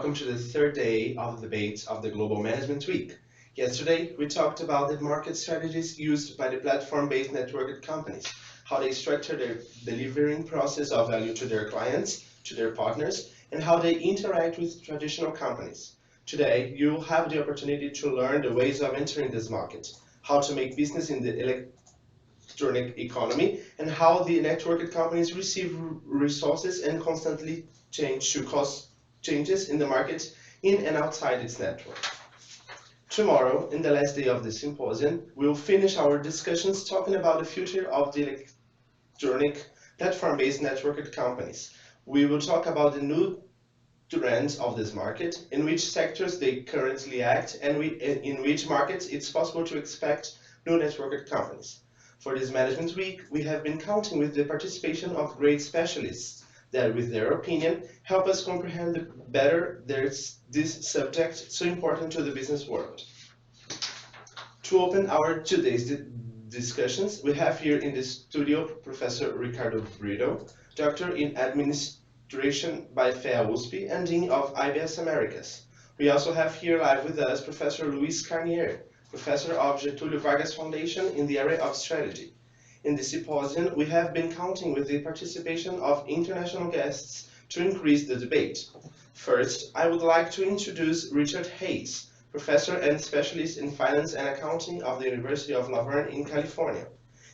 welcome to the third day of the debates of the Global Management Week. Yesterday, we talked about the market strategies used by the platform-based networked companies, how they structure their delivering process of value to their clients, to their partners, and how they interact with traditional companies. Today, you will have the opportunity to learn the ways of entering this market, how to make business in the electronic economy, and how the networked companies receive resources and constantly change to cause changes in the market in and outside its network. Tomorrow, in the last day of the symposium, we'll finish our discussions talking about the future of the electronic platform-based networked companies. We will talk about the new trends of this market, in which sectors they currently act, and in which markets it's possible to expect new networked companies. For this Management Week, we have been counting with the participation of great specialists that, with their opinion, help us comprehend better this subject so important to the business world. To open our today's discussions, we have here in the studio Professor Ricardo Brito, Doctor in Administration by FEA USP and Dean of IBS Americas. We also have here live with us Professor Luis Carnier, Professor of Getúlio Vargas Foundation in the area of strategy. In the symposium, we have been counting with the participation of international guests to increase the debate. First, I would like to introduce Richard Hayes, professor and specialist in finance and accounting of the University of La Verne in California.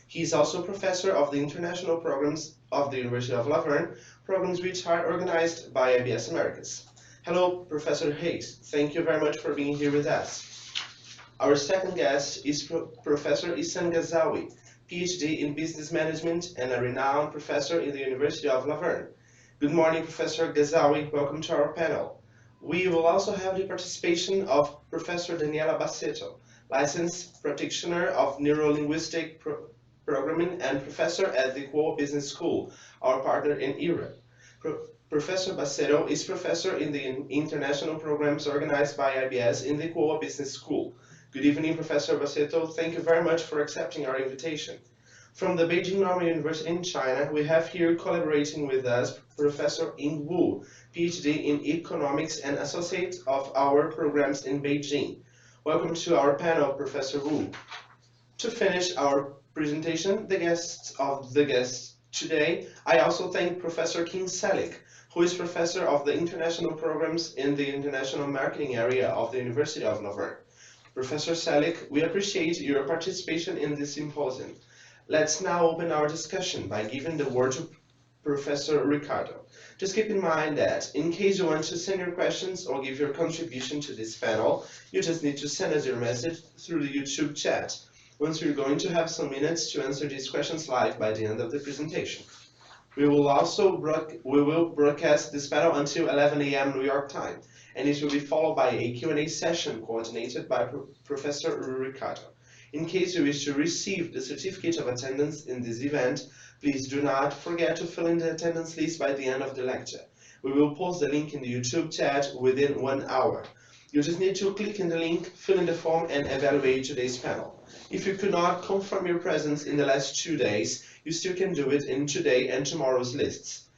He is also professor of the international programs of the University of La Verne, programs which are organized by IBS Americas. Hello, Professor Hayes. Thank you very much for being here with us. Our second guest is Professor Ihsan Ghazaoui, PhD in Business Management and a renowned professor in the University of La Verne. Good morning, Professor Ghazaoui. Welcome to our panel. We will also have the participation of Professor Daniela Bassetto, licensed practitioner of Neuro-Linguistic Programming and professor at the Kuo Business School, our partner in Europe. Professor Bassetto is professor in the international programs organized by IBS in the Kuo Business School. Good evening, Professor Bassetto. Thank you very much for accepting our invitation. From the Beijing Normal University in China, we have here collaborating with us Professor Ying Wu, PhD in Economics and Associate of our programs in Beijing. Welcome to our panel, Professor Wu. To finish our presentation, the guests today, I also thank Professor Kim Selig, who is professor of the international programs in the international marketing area of the University of La Verne. Professor Selig, we appreciate your participation in this symposium. Let's now open our discussion by giving the word to Professor Ricardo. Just keep in mind that in case you want to send your questions or give your contribution to this panel, you just need to send us your message through the YouTube chat. Once we're going to have some minutes to answer these questions live by the end of the presentation. We will broadcast this panel until 11 a.m. New York time, and it will be followed by a Q&A session coordinated by Professor Ricardo. In case you wish to receive the certificate of attendance in this event, please do not forget to fill in the attendance list by the end of the lecture. We will post the link in the YouTube chat within 1 hour. You just need to click in the link, fill in the form, and evaluate today's panel. If you could not confirm your presence in the last 2 days, you still can do it in today and tomorrow's lists.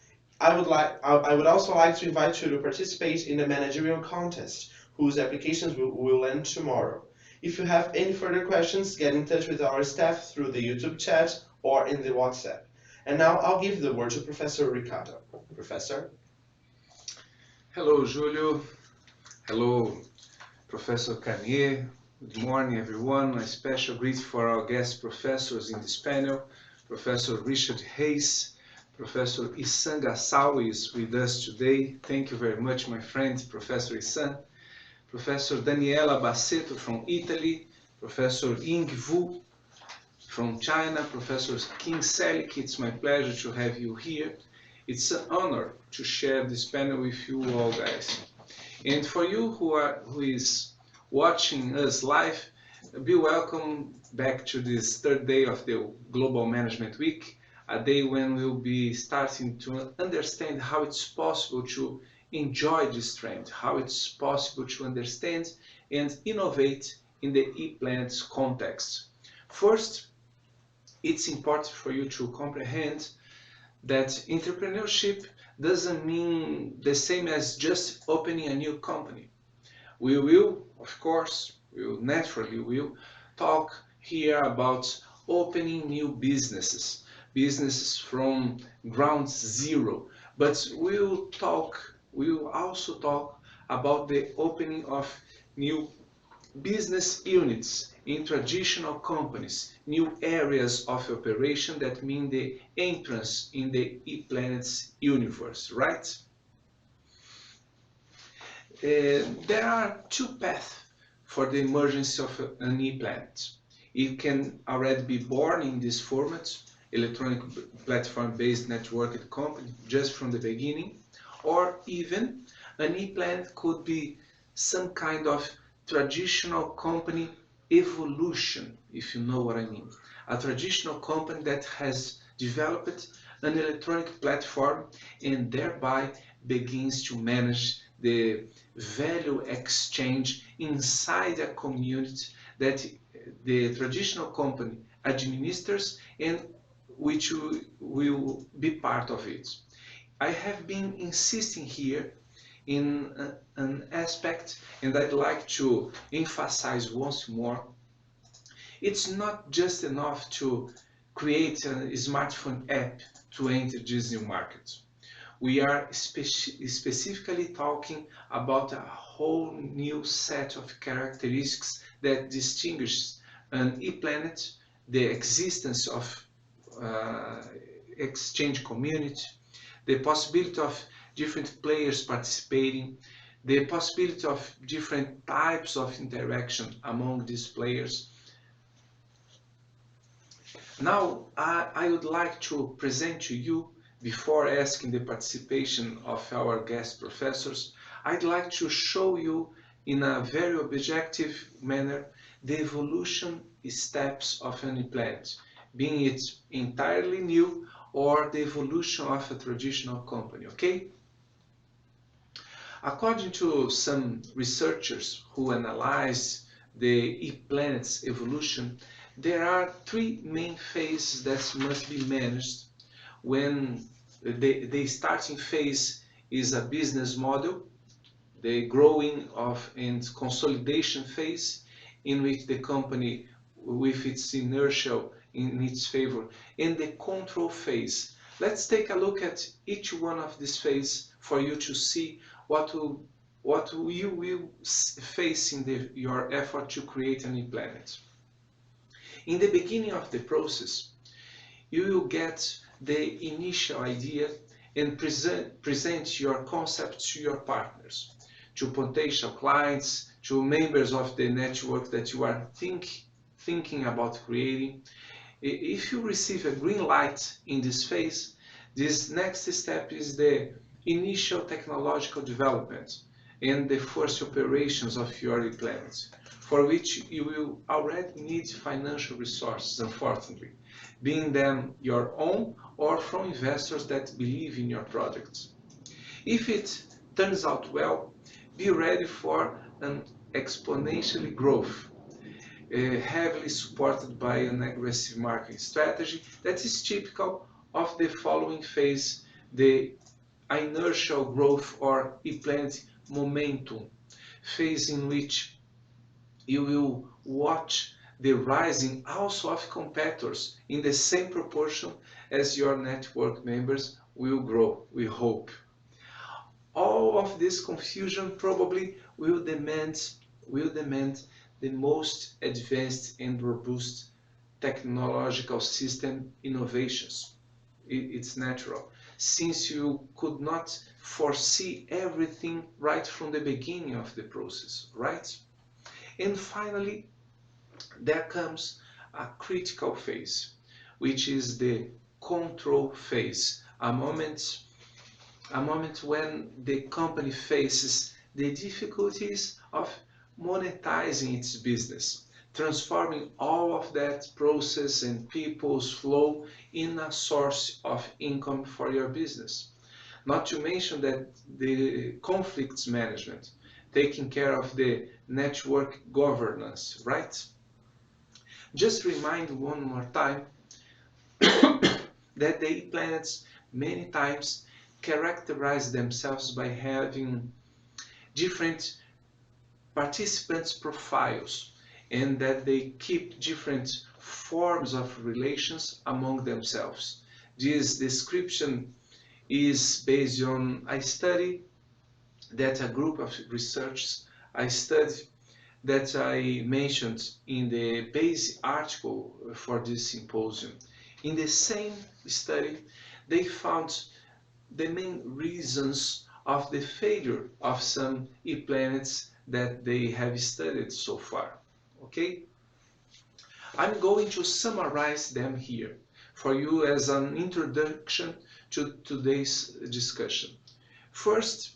I would also like to invite you to participate in the managerial contest, whose applications will end tomorrow. If you have any further questions, get in touch with our staff through the YouTube chat or in the WhatsApp. And now I'll give the word to Professor Ricardo. Professor. Hello, Julio. Hello, Professor Carnier. Good morning, everyone. A special greeting for our guest professors in this panel. Professor Richard Hayes, Professor Ihsan Ghazaoui is with us today. Thank you very much, my friend, Professor Ihsan. Professor Daniela Bassetto from Italy, Professor Ying Wu from China, Professor Kim Selig. It's my pleasure to have you here. It's an honor to share this panel with you all, guys. And for you who is watching us live, be welcome back to this third day of the Global Management Week, a day when we'll be starting to understand how it's possible to enjoy this trend, how it's possible to understand and innovate in the e-plans context. First, it's important for you to comprehend that entrepreneurship doesn't mean the same as just opening a new company. We will, of course, we will talk here about opening new businesses, businesses from ground zero. But we will also talk about the opening of new business units in traditional companies, new areas of operation that mean the entrance in the ePlanet's universe, right? There are two paths for the emergence of an ePlanet. It can already be born in this format, electronic platform-based networked company, just from the beginning, or even an ePlanet could be some kind of traditional company evolution, if you know what I mean. A traditional company that has developed an electronic platform and thereby begins to manage the value exchange inside a community that the traditional company administers and which will be part of it. I have been insisting here in an aspect, and I'd like to emphasize once more. It's not just enough to create a smartphone app to enter this new market. We are specifically talking about a whole new set of characteristics that distinguishes an ePlanet, the existence of exchange community, the possibility of different players participating, the possibility of different types of interaction among these players. Now, I would like to present to you, before asking the participation of our guest professors, I'd like to show you in a very objective manner the evolution steps of an ePlanet, being it entirely new or the evolution of a traditional company, okay? According to some researchers who analyze the ePlanet's evolution, there are three main phases that must be managed when the starting phase is a business model, the growing of and consolidation phase in which the company with its inertia in its favor, and the control phase. Let's take a look at each one of these phases for you to see what you will face in your effort to create an ePlanet. In the beginning of the process, you will get the initial idea and present your concept to your partners, to potential clients, to members of the network that you are thinking about creating. If you receive a green light in this phase, this next step is the initial technological development and the first operations of your ePlanet, for which you will already need financial resources, unfortunately, being them your own or from investors that believe in your project. If it turns out well, be ready for an exponential growth, heavily supported by an aggressive marketing strategy that is typical of the following phase, the inertial growth or ePlanet momentum phase, in which you will watch the rising also of competitors in the same proportion as your network members will grow, we hope. All of this confusion probably will demand the most advanced and robust technological system innovations. It's natural, since you could not foresee everything right from the beginning of the process, right? And finally, there comes a critical phase, which is the control phase, a moment when the company faces the difficulties of monetizing its business, transforming all of that process and people's flow in a source of income for your business. Not to mention that the conflicts management, taking care of the network governance, right? Just remind one more time that the ePlanets many times characterize themselves by having different participants' profiles, and that they keep different forms of relations among themselves. This description is based on a study that a group of researchers I studied that I mentioned in the base article for this symposium. In the same study, they found the main reasons of the failure of some e-planets that they have studied so far. Okay? I'm going to summarize them here for you as an introduction to today's discussion. First,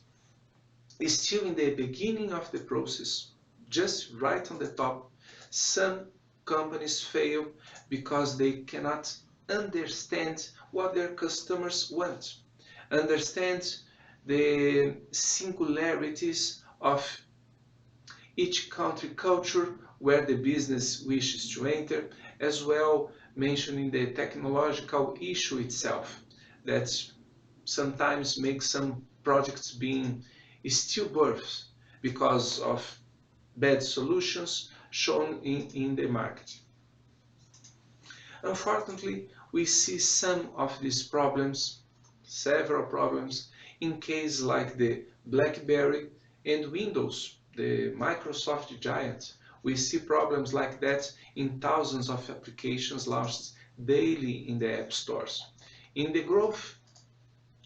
still in the beginning of the process, just right on the top, some companies fail because they cannot understand what their customers want, understand the singularities of each country culture where the business wishes to enter, as well mentioning the technological issue itself that sometimes makes some projects being stillbirths because of bad solutions shown in the market. Unfortunately, we see some of these problems, several problems, in cases like the BlackBerry and Windows, the Microsoft giant. We see problems like that in thousands of applications launched daily in the app stores. In the growth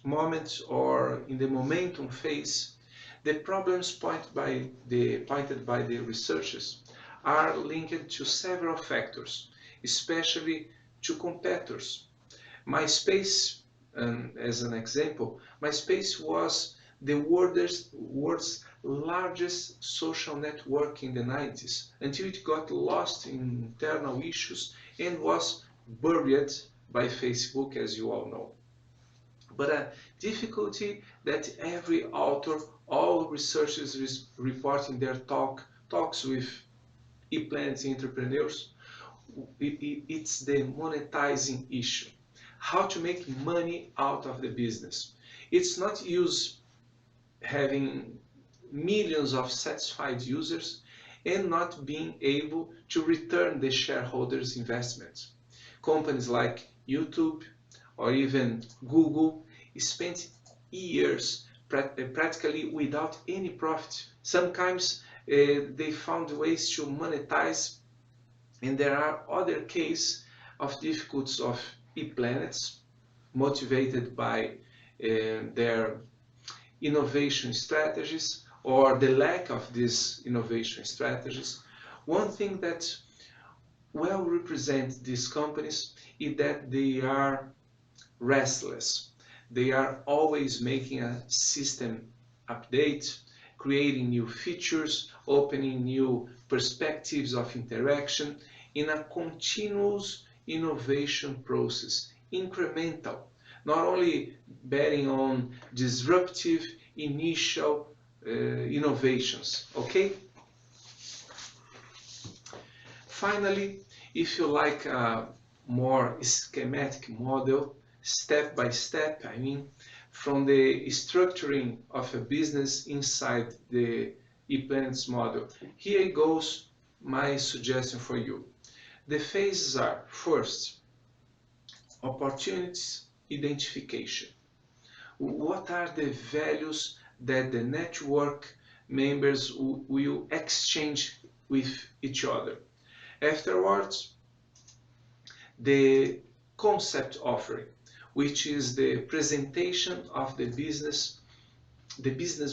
moment or in the momentum phase, the problems pointed by the researchers are linked to several factors, especially to competitors. MySpace, as an example, MySpace was the world's largest social network in the 90s until it got lost in internal issues and was buried by Facebook, as you all know. But a difficulty that every author, all researchers report in their talks with e-planet entrepreneurs, it's the monetizing issue. How to make money out of the business. It's not use having millions of satisfied users and not being able to return the shareholders' investments. Companies like YouTube or even Google spent years practically without any profit. Sometimes they found ways to monetize, and there are other cases of difficulties of e-planets motivated by their innovation strategies or the lack of these innovation strategies. One thing that well represents these companies is that they are restless. They are always making a system update, creating new features, opening new perspectives of interaction in a continuous innovation process, incremental, not only betting on disruptive initial innovations, okay? Finally, if you like a more schematic model, step by step, I mean, from the structuring of a business inside the e-planets model, here goes my suggestion for you. The phases are, first, opportunities identification. What are the values that the network members will exchange with each other? Afterwards, the concept offering, which is the presentation of the business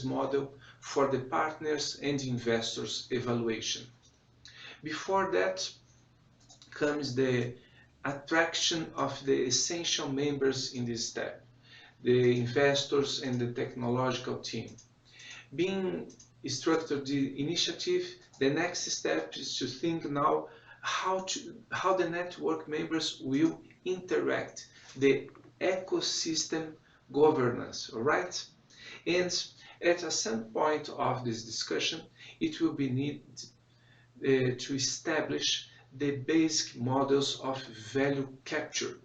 model for the partners and investors evaluation. Before that comes the attraction of the essential members in this step, the investors and the technological team. Being structured the initiative, the next step is to think now how the network members will interact, the ecosystem governance, all right? And at some point of this discussion, it will be needed to establish the basic models of value capture,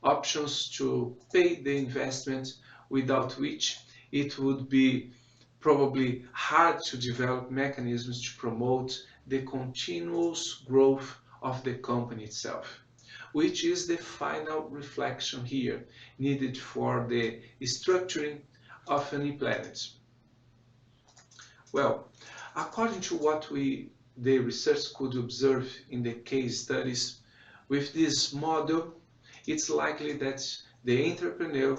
options to pay the investment, without which it would be probably hard to develop mechanisms to promote the continuous growth of the company itself, which is the final reflection here needed for the structuring of an planet. Well, according to what the research could observe in the case studies, with this model, it's likely that the entrepreneur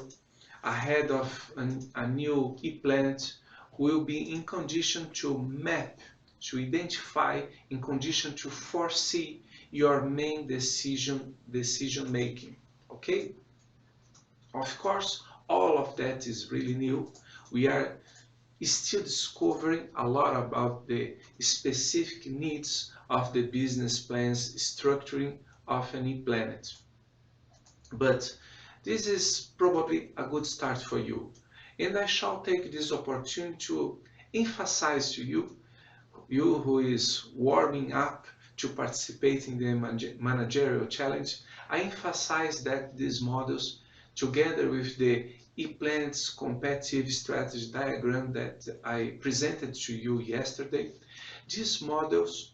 ahead of a new e-planet will be in condition to map, to identify, in condition to foresee your main decision making. Okay? Of course, all of that is really new. We are still discovering a lot about the specific needs of the business plans structuring of an e-planet. But this is probably a good start for you. And I shall take this opportunity to emphasize to you who is warming up to participate in the managerial challenge, I emphasize that these models, together with the e-planet's competitive strategy diagram that I presented to you yesterday, these models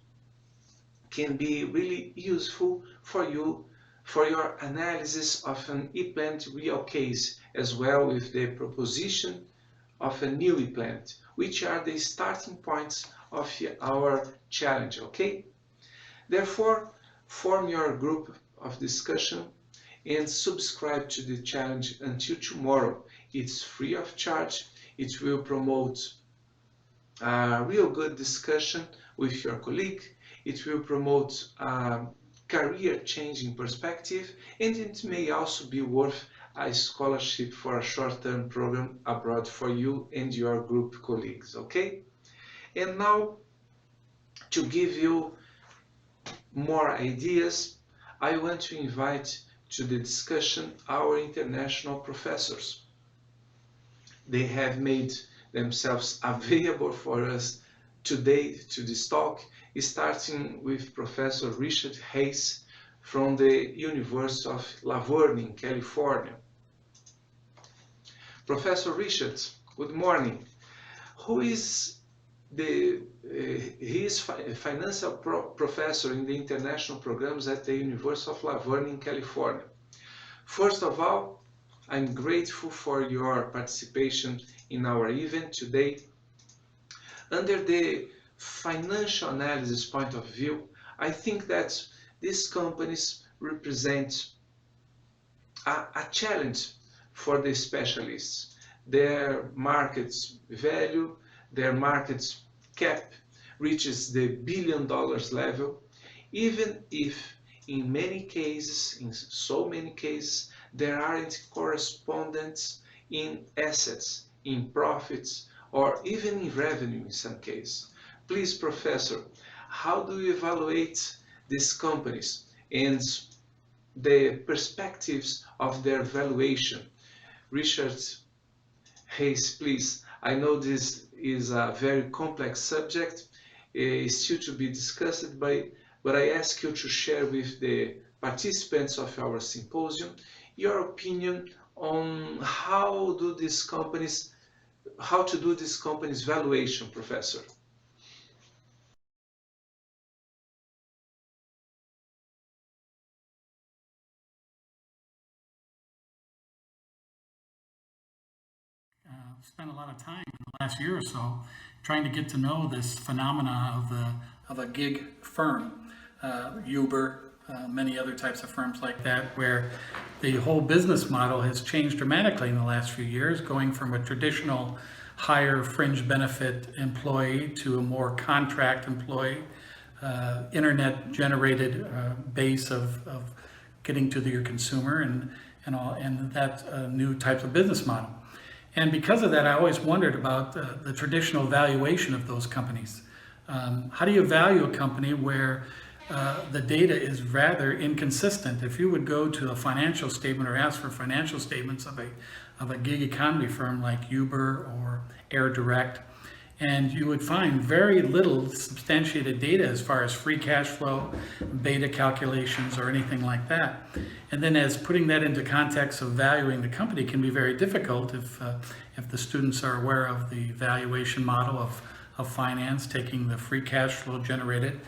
can be really useful for you for your analysis of an e-planet real case, as well with the proposition of a new e-planet, which are the starting points of our challenge, okay? Therefore, form your group of discussion and subscribe to the challenge until tomorrow. It's free of charge. It will promote a real good discussion with your colleague. It will promote career-changing perspective, and it may also be worth a scholarship for a short-term program abroad for you and your group colleagues, okay? And now, to give you more ideas, I want to invite to the discussion our international professors. They have made themselves available for us today to this talk, starting with Professor Richard Hayes from the University of La Verne in California. Professor Richard, good morning. He is a financial professor in the international programs at the University of La Verne in California. First of all, I'm grateful for your participation in our event today. Under the financial analysis point of view, I think that these companies represent a challenge for the specialists. Their market's value, their market's cap reaches the $1 billion level, even if in many cases, in so many cases, there aren't correspondence in assets, in profits, or even in revenue in some cases. Please, Professor, how do you evaluate these companies and the perspectives of their valuation? Richard Hayes, please. I know this is a very complex subject, still to be discussed, but I ask you to share with the participants of our symposium your opinion on how to do this company's valuation, Professor. Spent a lot of time in the last year or so trying to get to know this phenomena of a gig firm, Uber, many other types of firms like that, where the whole business model has changed dramatically in the last few years, going from a traditional higher fringe benefit employee to a more contract employee, internet generated base of getting to your consumer and that new type of business model. And because of that, I always wondered about the traditional valuation of those companies. How do you value a company where the data is rather inconsistent? If you would go to a financial statement or ask for financial statements of a gig economy firm like Uber or AirDirect, And you would find very little substantiated data as far as free cash flow, beta calculations, or anything like that. And then as putting that into context of valuing the company can be very difficult if the students are aware of the valuation model of finance, taking the free cash flow generated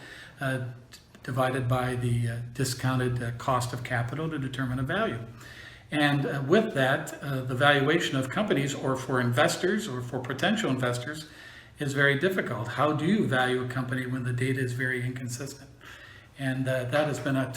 divided by the discounted cost of capital to determine a value. And with that, the valuation of companies, or for investors or for potential investors, is very difficult. How do you value a company when the data is very inconsistent? And that has been a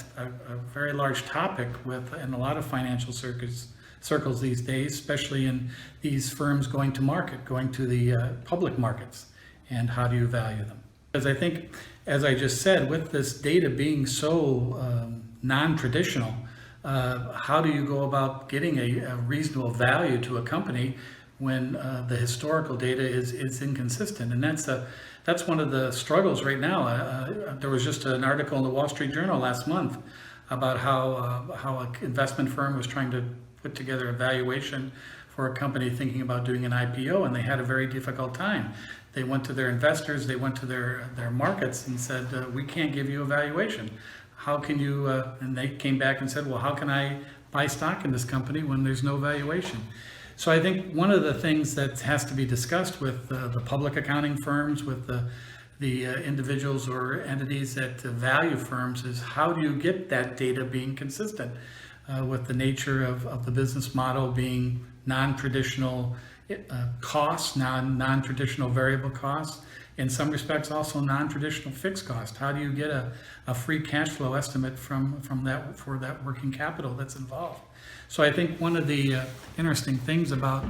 very large topic in a lot of financial circles these days, especially in these firms going to market, going to the public markets. And how do you value them? Because I think, as I just said, with this data being so non-traditional, how do you go about getting a reasonable value to a company when the historical data is inconsistent? And that's one of the struggles right now. There was just an article in the Wall Street Journal last month about how an investment firm was trying to put together a valuation for a company thinking about doing an IPO, and they had a very difficult time. They went to their investors, they went to their markets and said, we can't give you a valuation. How can you, and they came back and said, well, how can I buy stock in this company when there's no valuation? So I think one of the things that has to be discussed with the public accounting firms, with the individuals or entities that value firms, is how do you get that data being consistent with the nature of the business model being non-traditional costs, non-traditional variable costs, in some respects also non-traditional fixed cost. How do you get a free cash flow estimate from that for that working capital that's involved? So I think one of the interesting things about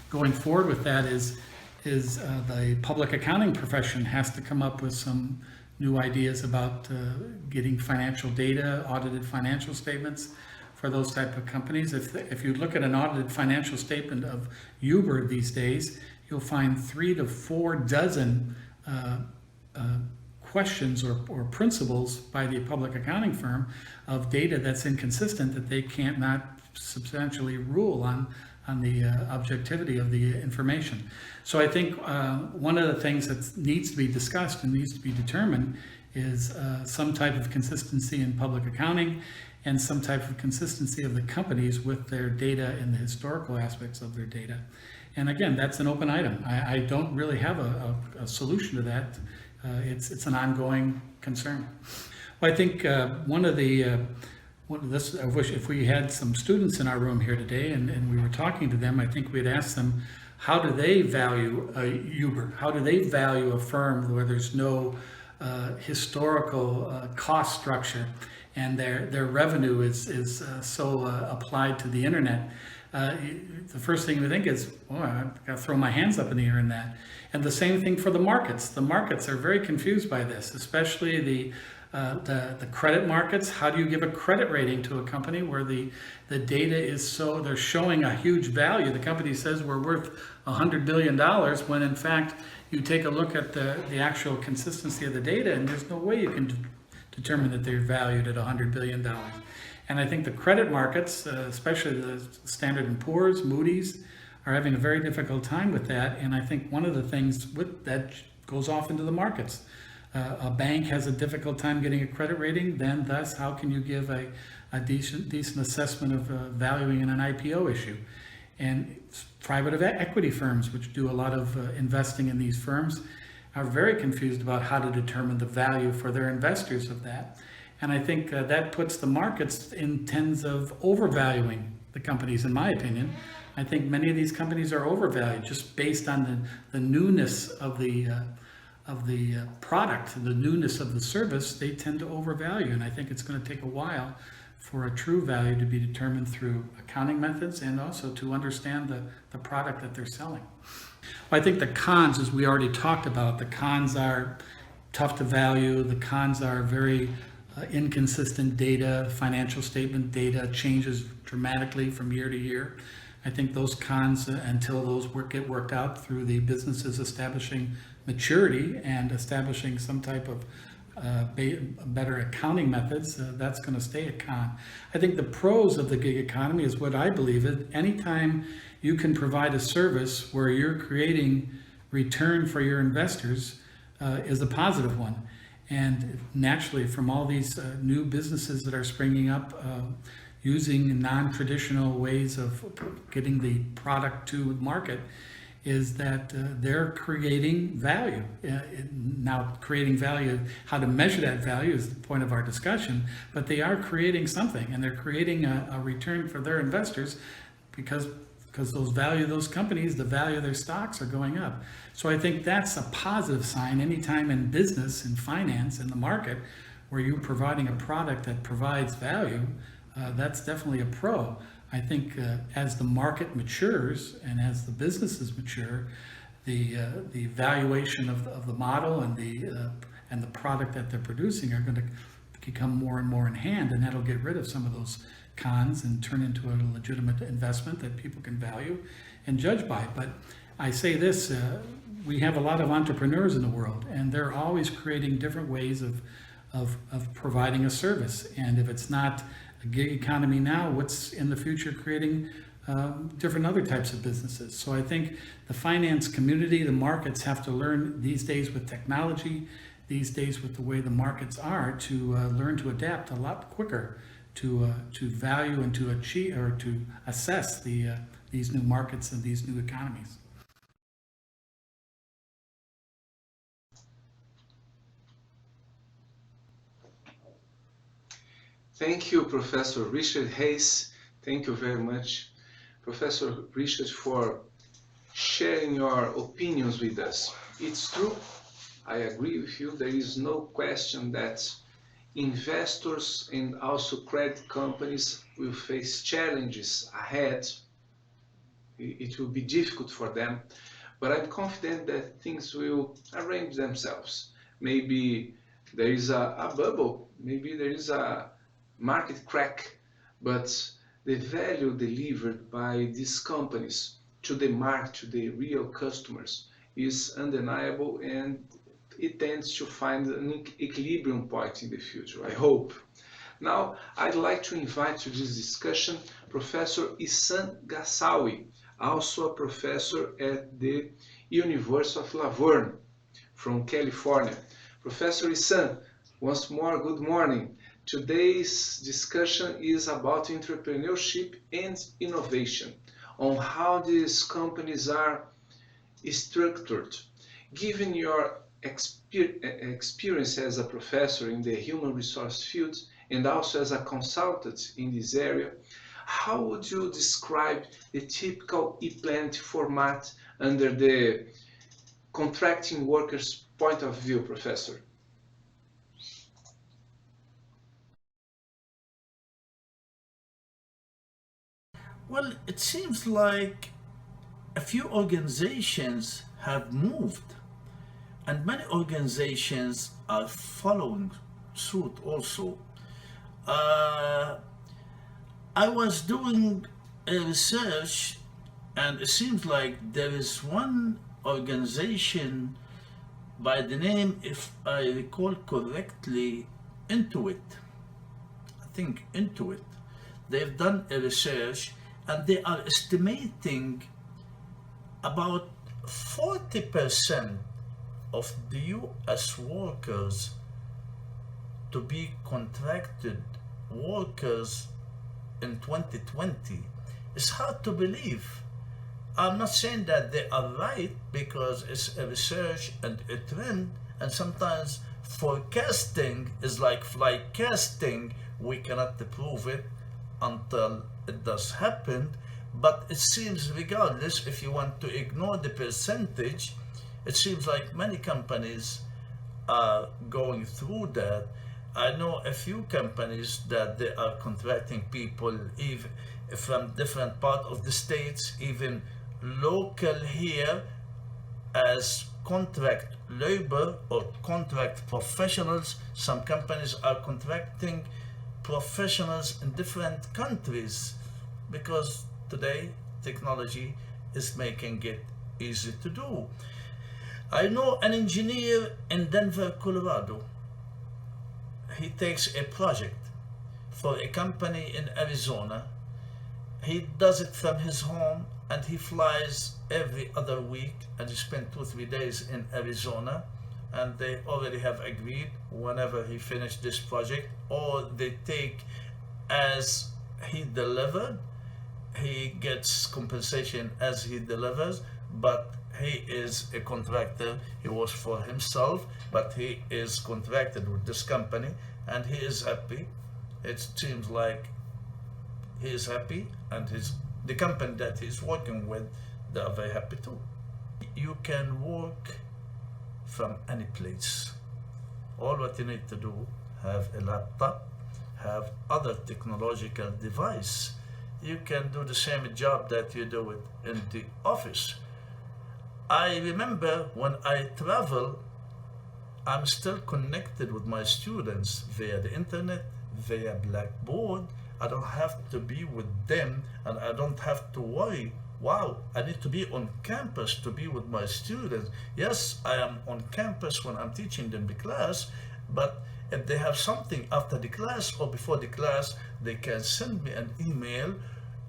going forward with that is the public accounting profession has to come up with some new ideas about getting financial data, audited financial statements for those type of companies. If you look at an audited financial statement of Uber these days, you'll find 3 to 4 dozen questions or principles by the public accounting firm of data that's inconsistent, that they can't not substantially rule on the objectivity of the information. So I think one of the things that needs to be discussed and needs to be determined is some type of consistency in public accounting and some type of consistency of the companies with their data and the historical aspects of their data. And again, that's an open item. I don't really have a solution to that. It's an ongoing concern. Well, I think I wish if we had some students in our room here today and we were talking to them, I think we'd ask them, how do they value Uber? How do they value a firm where there's no historical cost structure and their revenue is so applied to the internet? The first thing we think is, oh, I've got to throw my hands up in the air in that. And the same thing for the markets. The markets are very confused by this, especially the credit markets. How do you give a credit rating to a company where the data is so, they're showing a huge value. The company says we're worth $100 billion, when in fact you take a look at the actual consistency of the data and there's no way you can determine that they're valued at $100 billion. And I think the credit markets, especially the Standard & Poor's, Moody's, are having a very difficult time with that. And I think one of the things that goes off into the markets. A bank has a difficult time getting a credit rating, then thus how can you give a decent assessment of valuing in an IPO issue? And private equity firms, which do a lot of investing in these firms, are very confused about how to determine the value for their investors of that. And I think that puts the markets in tens of overvaluing the companies, in my opinion. I think many of these companies are overvalued just based on the newness of the product, the newness of the service. They tend to overvalue, and I think it's going to take a while for a true value to be determined through accounting methods and also to understand the product that they're selling. I think the cons, as we already talked about, the cons are tough to value. The cons are very inconsistent data. Financial statement data changes dramatically from year to year. I think those cons, until those get worked out through the businesses establishing maturity and establishing some type of better accounting methods, that's going to stay a con. I think the pros of the gig economy is what I believe is anytime you can provide a service where you're creating return for your investors is a positive one. And naturally, from all these new businesses that are springing up, using non-traditional ways of getting the product to market, is that they're creating value. Now, creating value, how to measure that value is the point of our discussion, but they are creating something, and they're creating a return for their investors because those companies, the value of their stocks are going up. So I think that's a positive sign anytime in business, in finance, in the market, where you're providing a product that provides value, that's definitely a pro. I think as the market matures and as the businesses mature, the valuation of the model and the product that they're producing are going to become more and more in hand, and that'll get rid of some of those cons and turn into a legitimate investment that people can value and judge by. But I say this, we have a lot of entrepreneurs in the world, and they're always creating different ways of providing a service. And if it's not a gig economy now, what's in the future creating different other types of businesses? So I think the finance community, the markets have to learn these days with technology, these days with the way the markets are, to learn to adapt a lot quicker to value and to achieve or to assess these new markets and these new economies. Thank you, Professor Richard Hayes. Thank you very much, Professor Richard, for sharing your opinions with us. It's true, I agree with you. There is no question that investors and also credit companies will face challenges ahead. It will be difficult for them, but I'm confident that things will arrange themselves. Maybe there is a bubble, maybe there is a market crack, but the value delivered by these companies to the market, to the real customers, is undeniable, and it tends to find an equilibrium point in the future, I hope. Now, I'd like to invite to this discussion Professor Ihsan Gassawi, also a professor at the University of La Verne from California. Professor Ihsan, once more, good morning. Today's discussion is about entrepreneurship and innovation, on how these companies are structured. Given your experience as a professor in the human resource field and also as a consultant in this area, how would you describe the typical e-plant format under the contracting workers' point of view, Professor? Well, it seems like a few organizations have moved, and many organizations are following suit also. I was doing a research, and it seems like there is one organization by the name, if I recall correctly, Intuit. I think Intuit. They've done a research, and they are estimating about 40% of the US workers to be contracted workers in 2020. It's hard to believe. I'm not saying that they are right, because it's a research and a trend, and sometimes forecasting is like flight casting. We cannot prove it until it does happen, but it seems, regardless, if you want to ignore the percentage, it seems like many companies are going through that. I know a few companies that they are contracting people even from different parts of the states, even local here, as contract labor or contract professionals. Some companies are contracting professionals in different countries, because today technology is making it easy to do. I know an engineer in Denver, Colorado. He takes a project for a company in Arizona, he does it from his home, and he flies every other week, and he spent 2-3 days in Arizona, and they already have agreed whenever he finished this project, or they take as he delivered, he gets compensation as he delivers, but he is a contractor. He works for himself, but he is contracted with this company, and he is happy. It seems like he is happy, and the company that he's working with, they are very happy too. You can work from any place. All what you need to do, have a laptop, have other technological device. You can do the same job that you do it in the office. I remember when I travel, I'm still connected with my students via the internet, via Blackboard. I don't have to be with them, and I don't have to worry, wow, I need to be on campus to be with my students. Yes, I am on campus when I'm teaching them the class, but if they have something after the class or before the class, they can send me an email.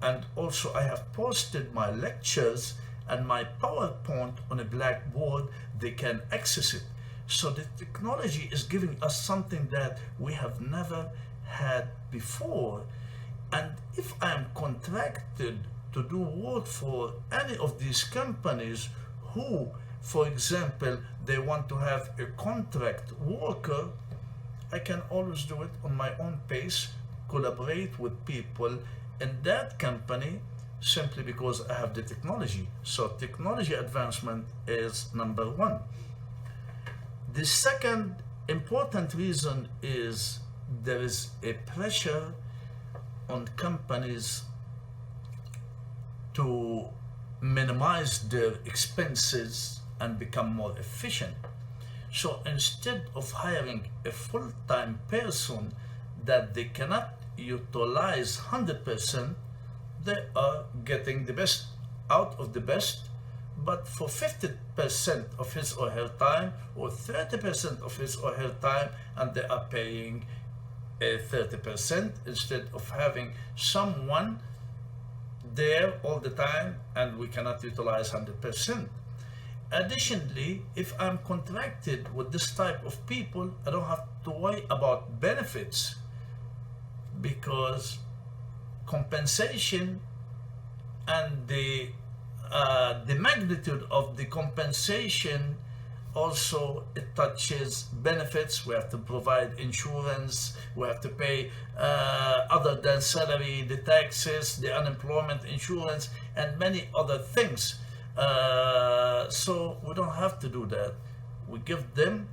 And also I have posted my lectures and my PowerPoint on a Blackboard. They can access it. So the technology is giving us something that we have never had before. And if I am contracted to do work for any of these companies who, for example, they want to have a contract worker, I can always do it on my own pace, collaborate with people in that company, simply because I have the technology. So technology advancement is number one. The second important reason is there is a pressure on companies to minimize their expenses and become more efficient. So instead of hiring a full-time person that they cannot utilize 100%, they are getting the best out of the best, but for 50% of his or her time, or 30% of his or her time, and they are paying 30% instead of having someone there all the time and we cannot utilize 100%. Additionally, if I'm contracted with this type of people, I don't have to worry about benefits, because compensation and the magnitude of the compensation also, it touches benefits. We have to provide insurance, we have to pay other than salary, the taxes, the unemployment insurance, and many other things. So we don't have to do that. We give them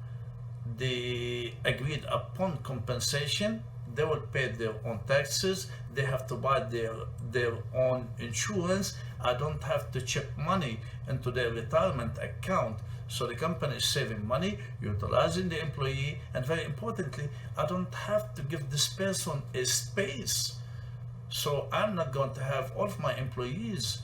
the agreed upon compensation. They will pay their own taxes. They have to buy their own insurance. I don't have to chip money into their retirement account. So the company is saving money, utilizing the employee, and very importantly, I don't have to give this person a space. So I'm not going to have all of my employees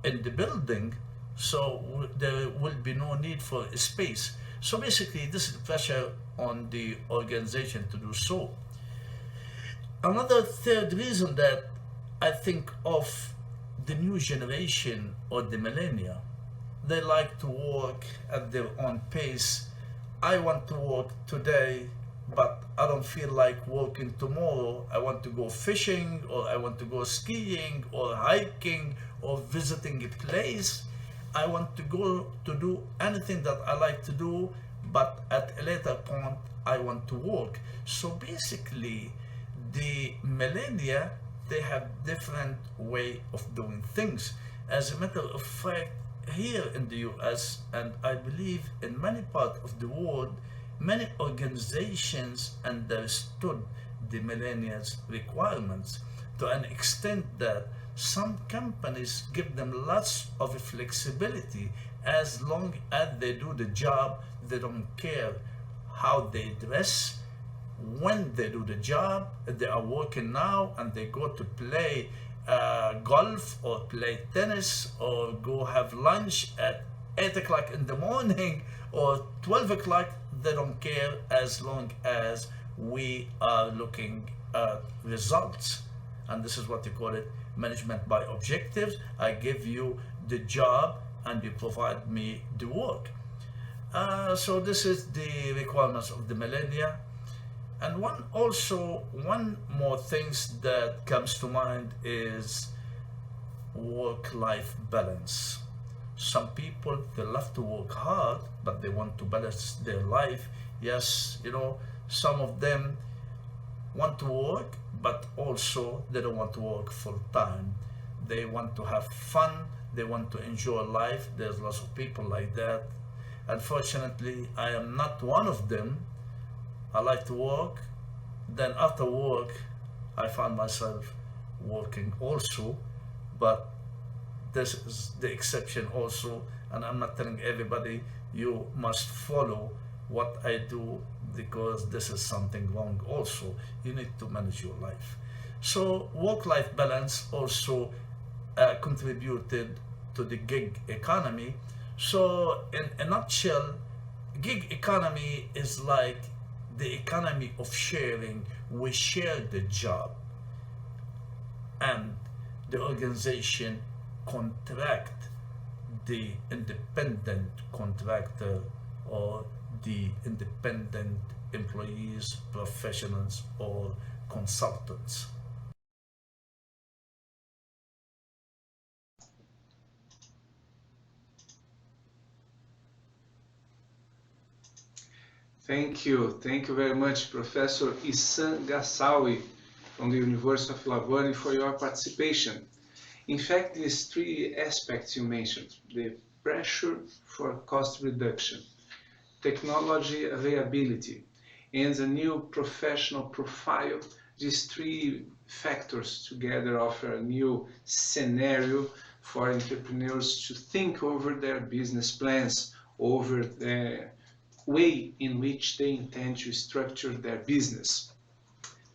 in the building, so there will be no need for a space. So basically, this is pressure on the organization to do so. Another third reason that I think of the new generation or the millennia, they like to work at their own pace. I want to work today, but I don't feel like working tomorrow. I want to go fishing, or I want to go skiing, or hiking, or visiting a place. I want to go to do anything that I like to do, but at a later point, I want to work. So basically, the millennia, they have different way of doing things. As a matter of fact, here in the US, and I believe in many parts of the world, many organizations understood the millennials' requirements to an extent that some companies give them lots of flexibility. As long as they do the job, they don't care how they dress, when they do the job. If they are working now and they go to play golf or play tennis or go have lunch at 8 o'clock in the morning or 12 o'clock, they don't care, as long as we are looking at results. and this is what you call it, management by objectives. I give you the job and you provide me the work. So this is the requirements of the millennia. And one more things that comes to mind is work-life balance. Some people, they love to work hard, but they want to balance their life. Yes, some of them want to work, but also they don't want to work full time. They want to have fun, they want to enjoy life. There's lots of people like that. Unfortunately, I am not one of them. I like to work, then after work I find myself working also, but this is the exception also, and I'm not telling everybody you must follow what I do, because this is something wrong also. You need to manage your life. So work-life balance also contributed to the gig economy. So in a nutshell, gig economy is like the economy of sharing. We share the job, and the organization contract the independent contractor or the independent employees, professionals, or consultants. Thank you very much, Professor Ihsan Gassawi from the University of Laverne, for your participation. In fact, these three aspects you mentioned, the pressure for cost reduction, technology availability, and the new professional profile, these three factors together offer a new scenario for entrepreneurs to think over their business plans, over the way in which they intend to structure their business.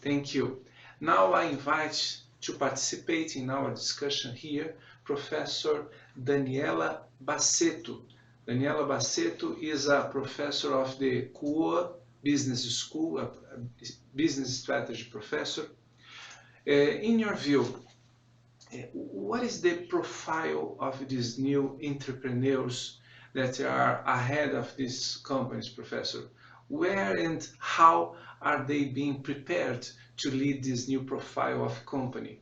Thank you. Now I invite to participate in our discussion here Professor Daniela Bassetto. Daniela Bassetto is a professor of the Coa Business School, a business strategy professor. In your view, what is the profile of these new entrepreneurs that are ahead of these companies, Professor? Where and how are they being prepared to lead this new profile of company?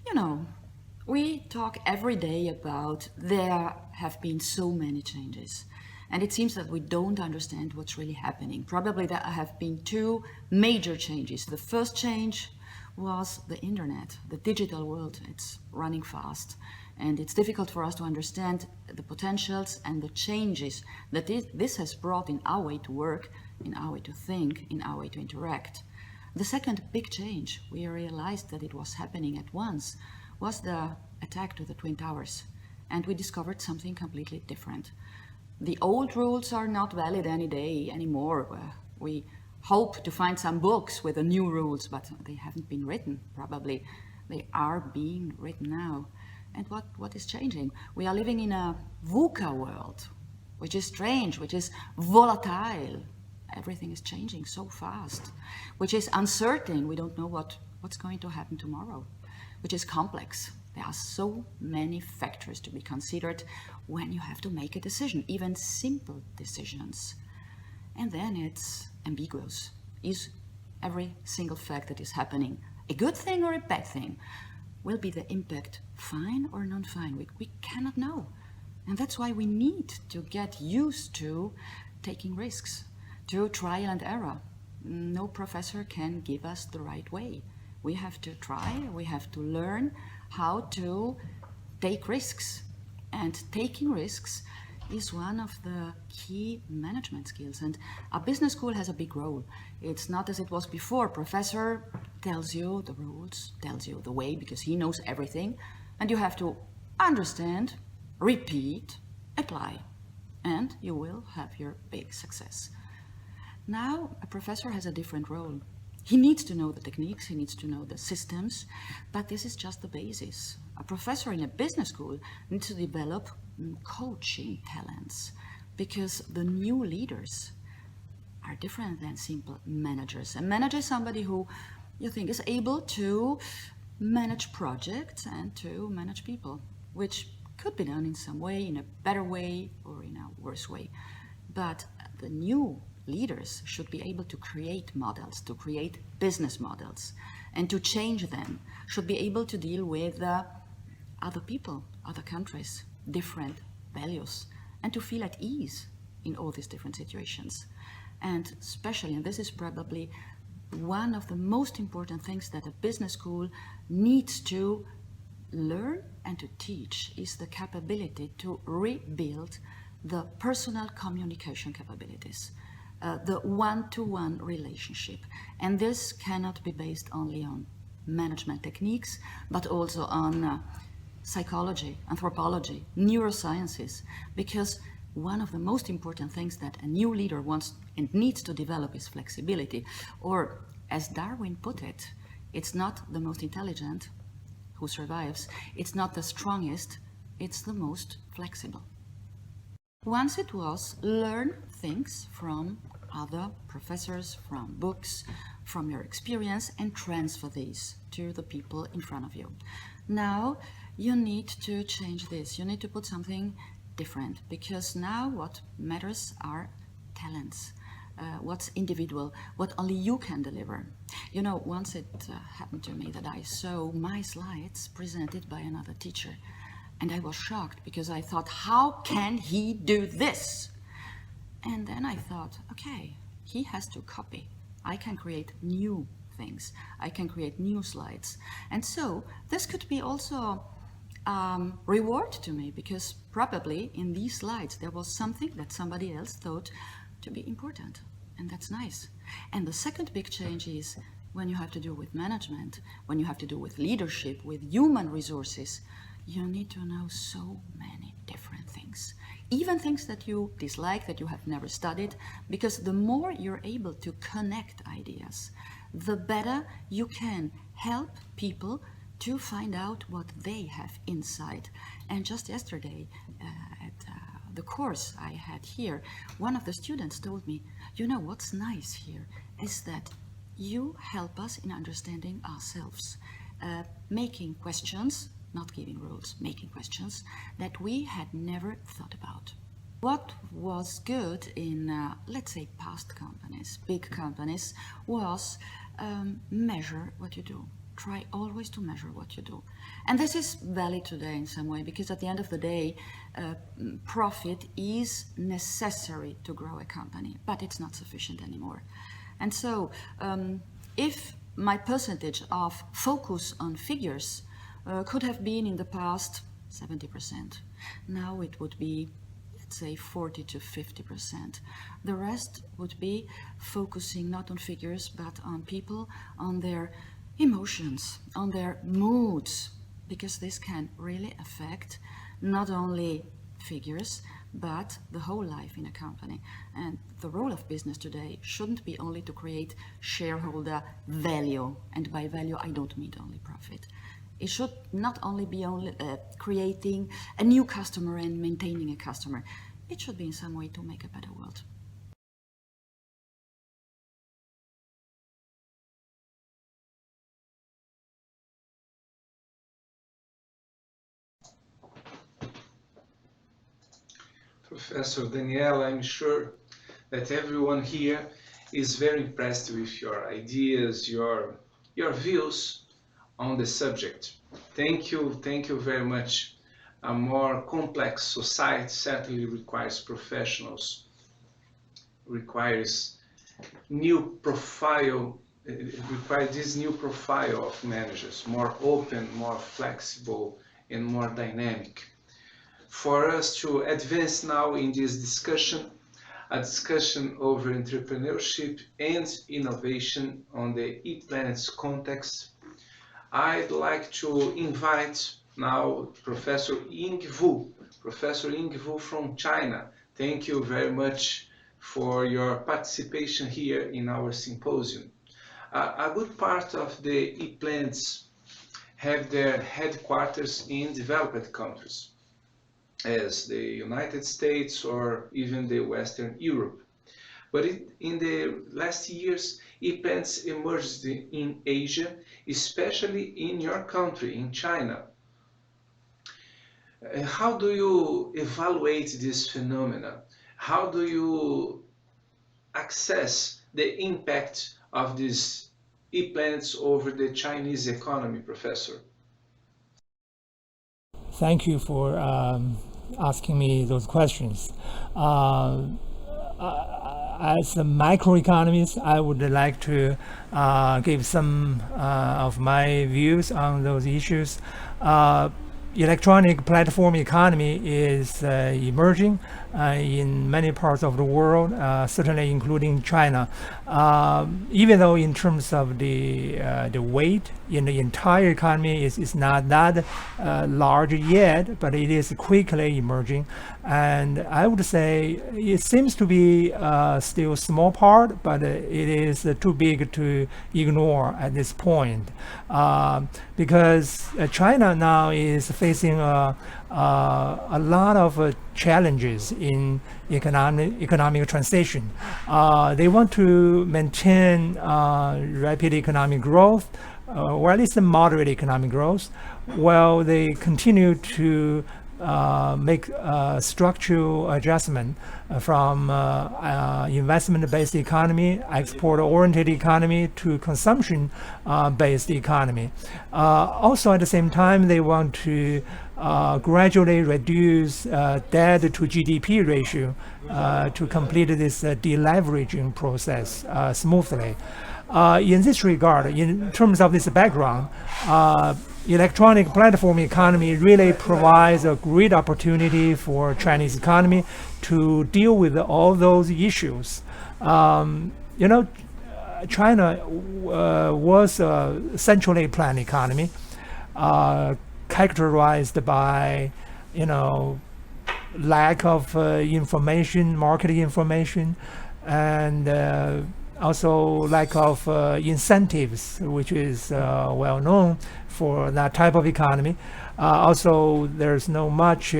You know, we talk every day about there have been so many changes, and it seems that we don't understand what's really happening. Probably there have been two major changes. The first change was the internet, the digital world. It's running fast, and it's difficult for us to understand the potentials and the changes that this has brought in our way to work, in our way to think, in our way to interact. The second big change, we realized that it was happening at once, was the attack to the Twin Towers, and we discovered something completely different. The old rules are not valid any day anymore. We hope to find some books with the new rules, but they haven't been written, probably. They are being written now. And what is changing? We are living in a VUCA world, which is strange, which is volatile. Everything is changing so fast, which is uncertain. We don't know what's going to happen tomorrow, which is complex. There are so many factors to be considered when you have to make a decision, even simple decisions. And then it's ambiguous. Is every single fact that is happening a good thing or a bad thing? Will be the impact fine or non-fine? We cannot know. And that's why we need to get used to taking risks, to trial and error. No professor can give us the right way. We have to try, we have to learn how to take risks. And taking risks is one of the key management skills. And a business school has a big role. It's not as it was before. Professor tells you the rules, tells you the way, because he knows everything. And you have to understand, repeat, apply. And you will have your big success. Now, a professor has a different role. He needs to know the techniques, he needs to know the systems, but this is just the basis. A professor in a business school needs to develop coaching talents, because the new leaders are different than simple managers. A manager is somebody who you think is able to manage projects and to manage people, which could be done in some way, in a better way or in a worse way. But the new leaders should be able to create models, to create business models, and to change them, should be able to deal with other people, other countries, different values, and to feel at ease in all these different situations. And especially, and this is probably one of the most important things that a business school needs to learn and to teach, is the capability to rebuild the personal communication capabilities, the one-to-one relationship. And this cannot be based only on management techniques, but also on psychology, anthropology, neurosciences, because one of the most important things that a new leader wants and needs to develop is flexibility. Or, as Darwin put it, it's not the most intelligent who survives, it's not the strongest, it's the most flexible. Once it was learn things from other professors, from books, from your experience, and transfer these to the people in front of you. Now you need to change this. You need to put something different, because now what matters are talents, what's individual, what only you can deliver. You know, once it happened to me that I saw my slides presented by another teacher, and I was shocked because I thought, how can he do this? And then I thought, okay, he has to copy. I can create new things. I can create new slides. And so this could be also reward to me, because probably in these slides there was something that somebody else thought to be important, and that's nice. And the second big change is when you have to do with management, when you have to do with leadership, with human resources, you need to know so many different things, even things that you dislike, that you have never studied, because the more you're able to connect ideas, the better you can help people to find out what they have inside. And just yesterday at the course I had here, one of the students told me, you know, what's nice here is that you help us in understanding ourselves, making questions, not giving rules, making questions that we had never thought about. What was good in, let's say, past companies, big companies, was measure what you do. Try always to measure what you do. And this is valid today in some way, because at the end of the day, profit is necessary to grow a company, but it's not sufficient anymore. And so if my percentage of focus on figures could have been in the past 70%, now it would be, let's say, 40 to 50%. The rest would be focusing not on figures, but on people, on their emotions, on their moods, because this can really affect not only figures, but the whole life in a company. And the role of business today shouldn't be only to create shareholder value, and by value I don't mean only profit. It should not only be creating a new customer and maintaining a customer. It should be in some way to make a better world. Professor Daniela, I'm sure that everyone here is very impressed with your ideas, your views on the subject. Thank you very much. A more complex society certainly requires professionals, requires new profile, requires this new profile of managers, more open, more flexible, and more dynamic. For us to advance now in this discussion, a discussion over entrepreneurship and innovation on the ePlanet's context, I'd like to invite now Professor Ying Wu. Professor Ying Wu from China. Thank you very much for your participation here in our symposium. A good part of the ePlanets have their headquarters in developed countries. as the United States or even the Western Europe. But in the last years, e-plants emerged in Asia, especially in your country, in China. How do you evaluate this phenomena? How do you assess the impact of these e-plants over the Chinese economy, Professor? Thank you for asking me those questions. As a microeconomist, I would like to give some of my views on those issues. Electronic platform economy is emerging in many parts of the world, certainly including China. Even though in terms of the weight in the entire economy is not that large yet, but it is quickly emerging. And I would say it seems to be still a small part, but it is too big to ignore at this point. Because China now is facing a lot of challenges in economic transition. They want to maintain rapid economic growth, or at least a moderate economic growth, while they continue to make structural adjustment from investment-based economy, export-oriented economy to consumption-based economy. Also, at the same time, they want to gradually reduce debt to GDP ratio to complete this deleveraging process smoothly. In this regard, in terms of this background, electronic platform economy really provides a great opportunity for Chinese economy to deal with all those issues. China was a centrally planned economy, characterized by, lack of information, market information, and also lack of incentives, which is well known for that type of economy. Also, there's no much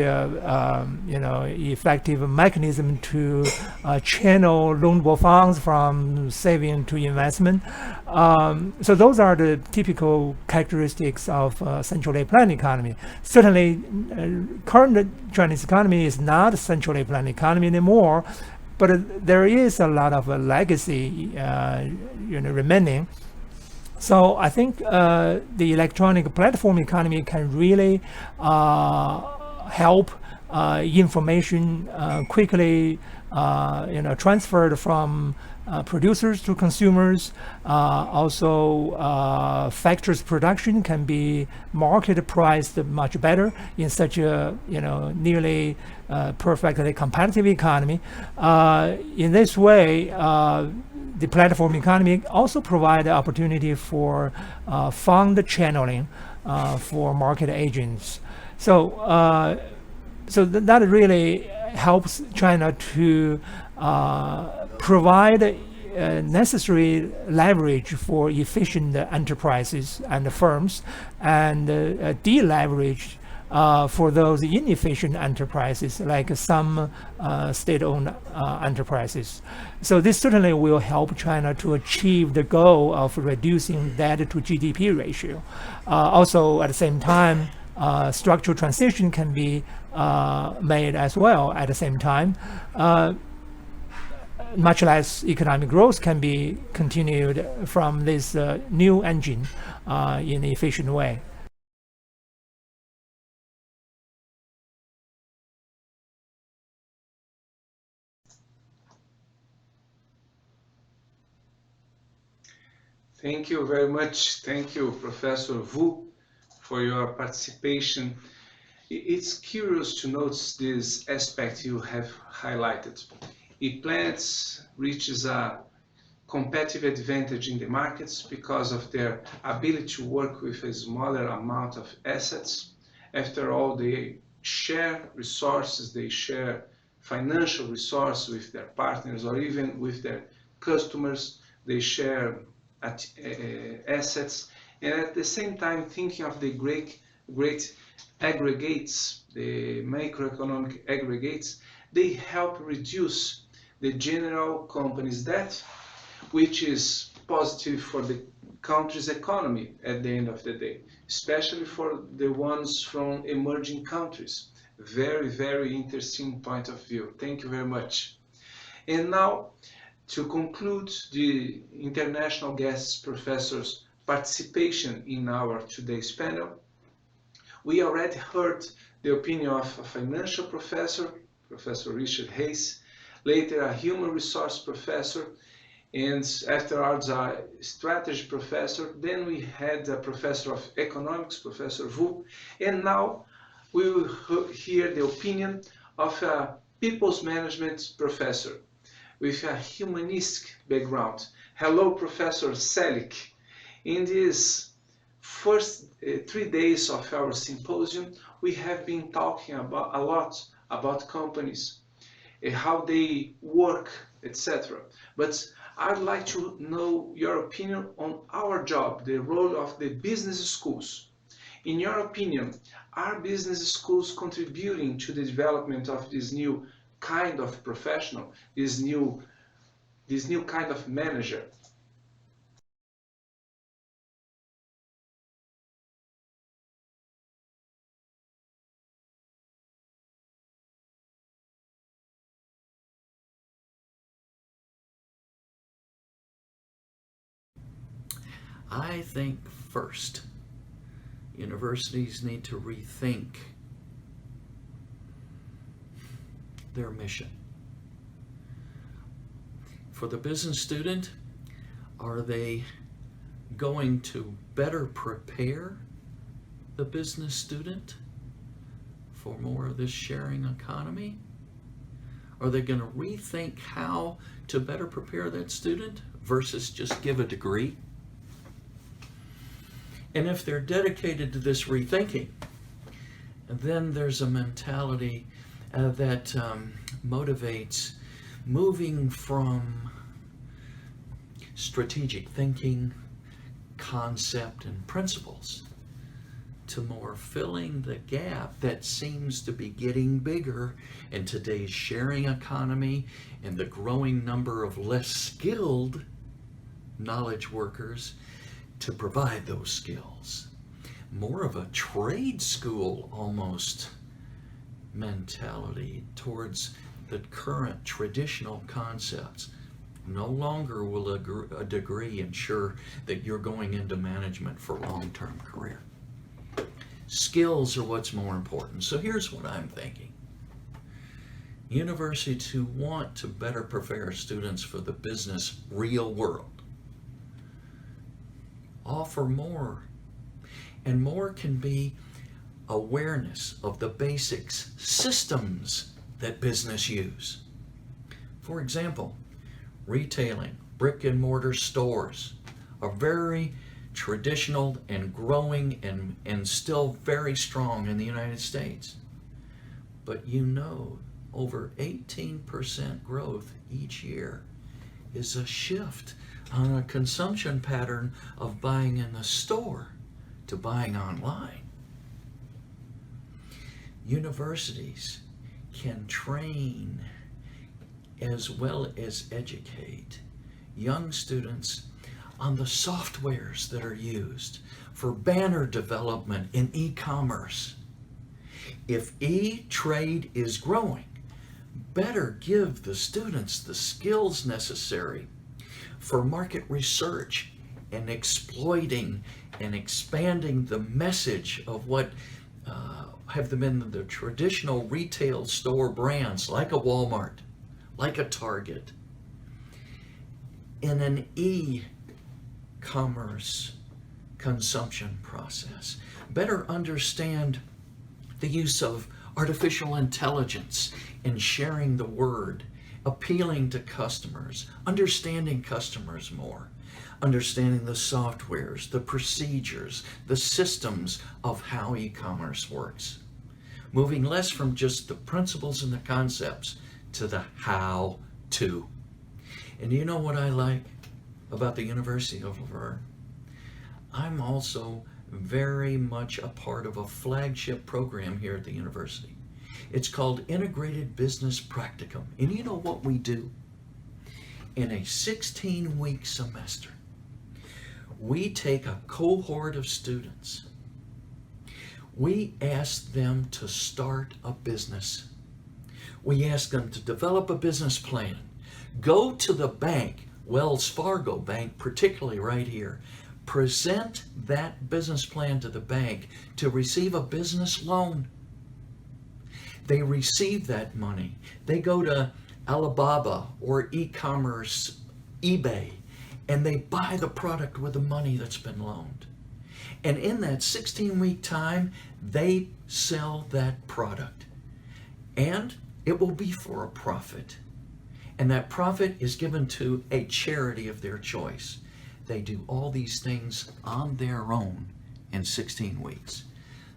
effective mechanism to channel loanable funds from saving to investment. So those are the typical characteristics of centrally planned economy. Certainly, current Chinese economy is not a centrally planned economy anymore, but there is a lot of legacy remaining. So I think the electronic platform economy can really help information quickly transferred from producers to consumers. Also, factors production can be market priced much better in such a nearly perfectly competitive economy. In this way, the platform economy also provides opportunity for fund channeling for market agents. So that really helps China to provide necessary leverage for efficient enterprises and firms, and deleverage for those inefficient enterprises, like some state-owned enterprises. So this certainly will help China to achieve the goal of reducing debt to GDP ratio. Also, at the same time, structural transition can be made as well at the same time. Much less economic growth can be continued from this new engine in an efficient way. Thank you very much. Thank you, Professor Wu, for your participation. It's curious to notice this aspect you have highlighted. E-plants reaches a competitive advantage in the markets because of their ability to work with a smaller amount of assets. After all, they share resources, they share financial resources with their partners or even with their customers. They share assets, and at the same time thinking of the great aggregates, the macroeconomic aggregates, they help reduce the general company's debt, which is positive for the country's economy at the end of the day, especially for the ones from emerging countries. Very, very interesting point of view. Thank you very much. And now, to conclude the international guest professors' participation in our today's panel, we already heard the opinion of a financial professor, Professor Richard Hayes, later a human resource professor, and afterwards a strategy professor. Then we had a professor of economics, Professor Wu, and now we will hear the opinion of a people's management professor with a humanistic background. Hello, Professor Selig. In these first 3 days of our symposium, we have been talking a lot about companies, how they work, etc. But I'd like to know your opinion on our job, the role of the business schools. In your opinion, are business schools contributing to the development of this new kind of professional, this new kind of manager? I think first, universities need to rethink their mission. For the business student, are they going to better prepare the business student for more of this sharing economy? Are they going to rethink how to better prepare that student versus just give a degree? And if they're dedicated to this rethinking, then there's a mentality that motivates moving from strategic thinking, concept, and principles to more filling the gap that seems to be getting bigger in today's sharing economy and the growing number of less skilled knowledge workers to provide those skills. More of a trade school almost mentality towards the current traditional concepts. No longer will a degree ensure that you're going into management for long-term career. Skills are what's more important. So here's what I'm thinking. Universities who want to better prepare students for the business real world offer more, and more can be awareness of the basics systems that business use. For example, retailing, brick and mortar stores are very traditional and growing and still very strong in the United States. But you know, over 18% growth each year is a shift on a consumption pattern of buying in the store to buying online. Universities can train as well as educate young students on the softwares that are used for banner development in e-commerce. If e-trade is growing, better give the students the skills necessary for market research and exploiting and expanding the message of what have been the traditional retail store brands like a Walmart, like a Target, in an e-commerce consumption process. Better understand the use of artificial intelligence in sharing the word, appealing to customers, understanding customers more, understanding the softwares, the procedures, the systems of how e-commerce works. Moving less from just the principles and the concepts to the how-to. And you know what I like about the University of Laverne? I'm also very much a part of a flagship program here at the university. It's called Integrated Business Practicum. And you know what we do? In a 16-week semester, we take a cohort of students. We ask them to start a business. We ask them to develop a business plan. Go to the bank, Wells Fargo Bank, particularly right here. Present that business plan to the bank to receive a business loan. They receive that money. They go to Alibaba or e-commerce, eBay, and they buy the product with the money that's been loaned. And in that 16-week time, they sell that product. And it will be for a profit. And that profit is given to a charity of their choice. They do all these things on their own in 16 weeks.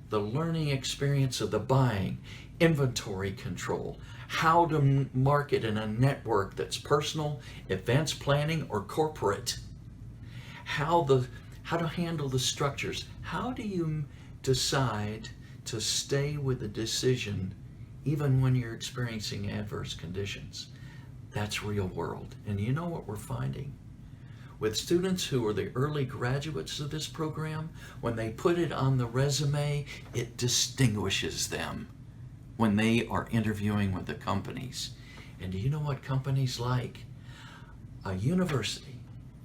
The learning experience of the buying, inventory control, how to market in a network that's personal, events planning, or corporate, how to handle the structures. How do you decide to stay with a decision even when you're experiencing adverse conditions? That's real world. And you know what we're finding? With students who are the early graduates of this program, when they put it on the resume, it distinguishes them when they are interviewing with the companies. And do you know what companies like? A university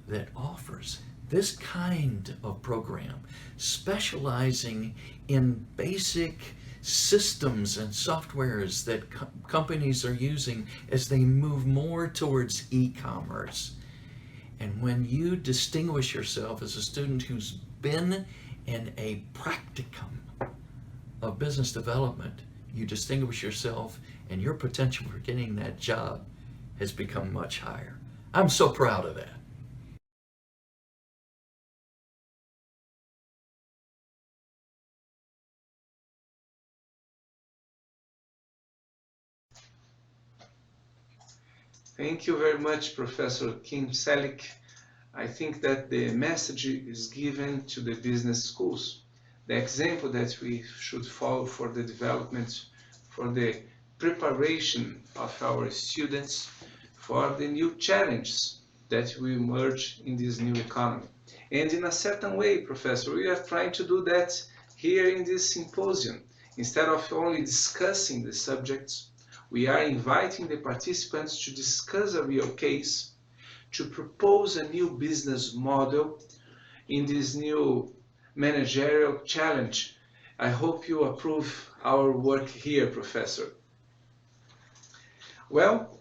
that offers this kind of program, specializing in basic systems and softwares that companies are using as they move more towards e-commerce. And when you distinguish yourself as a student who's been in a practicum of business development, you distinguish yourself, and your potential for getting that job has become much higher. I'm so proud of that. Thank you very much, Professor Kim Selick. I think that the message is given to the business schools. The example that we should follow for the development, for the preparation of our students for the new challenges that will emerge in this new economy. And in a certain way, Professor, we are trying to do that here in this symposium. Instead of only discussing the subjects, we are inviting the participants to discuss a real case, to propose a new business model in this new managerial challenge. I hope you approve our work here, Professor. Well,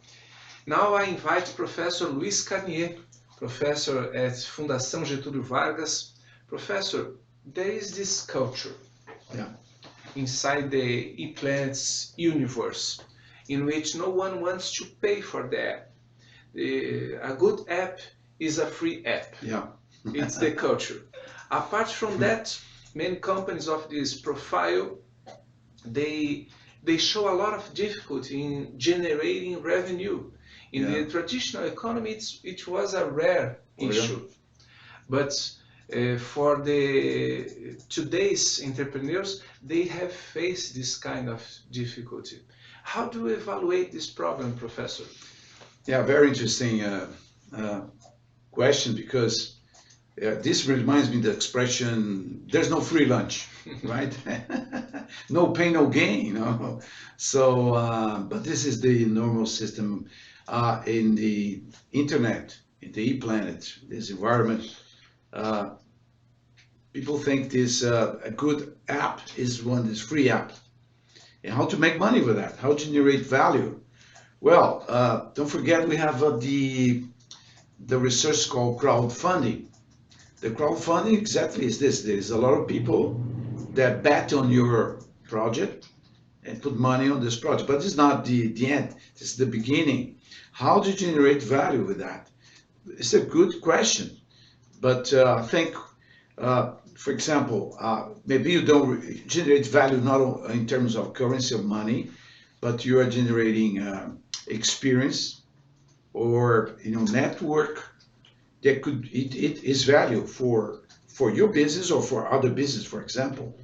now I invite Professor Luiz Carnier, Professor at Fundação Getúlio Vargas. Professor, there is this culture inside the ePlanet's universe in which no one wants to pay for that. A good app is a free app. Yeah. It's the culture. Apart from that, many companies of this profile, they show a lot of difficulty in generating revenue. In the traditional economy, it was a rare issue. But for the today's entrepreneurs, they have faced this kind of difficulty. How do you evaluate this problem, Professor? Yeah, very interesting question, because this reminds me of the expression, there's no free lunch, right? No pain, no gain, you know? So, but this is the normal system in the internet, in the ePlanet, this environment. People think this a good app is one that's free app. And how to make money with that, how to generate value. Well, don't forget we have the research called crowdfunding. The crowdfunding exactly is this. There's a lot of people that bet on your project and put money on this project, but it's not the end, it's the beginning. How do you generate value with that? It's a good question, but I think, for example, maybe you don't generate value not in terms of currency of money, but you are generating experience or network that it is value for your business or for other business, for example.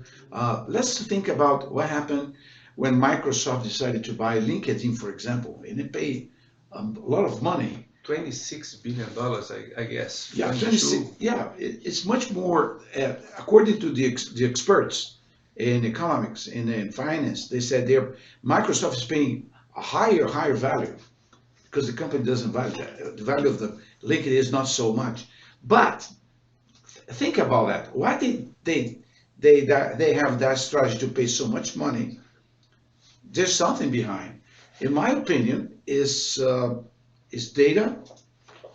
Let's think about what happened when Microsoft decided to buy LinkedIn, for example, and it paid a lot of money. $26 billion, I guess. Yeah, 22. 26, yeah, it's much more, according to the experts in economics, in finance, they said Microsoft is paying a higher value because the company doesn't value that. The value of the LinkedIn is not so much. But think about that. Why did they have that strategy to pay so much money? There's something behind. In my opinion, is data,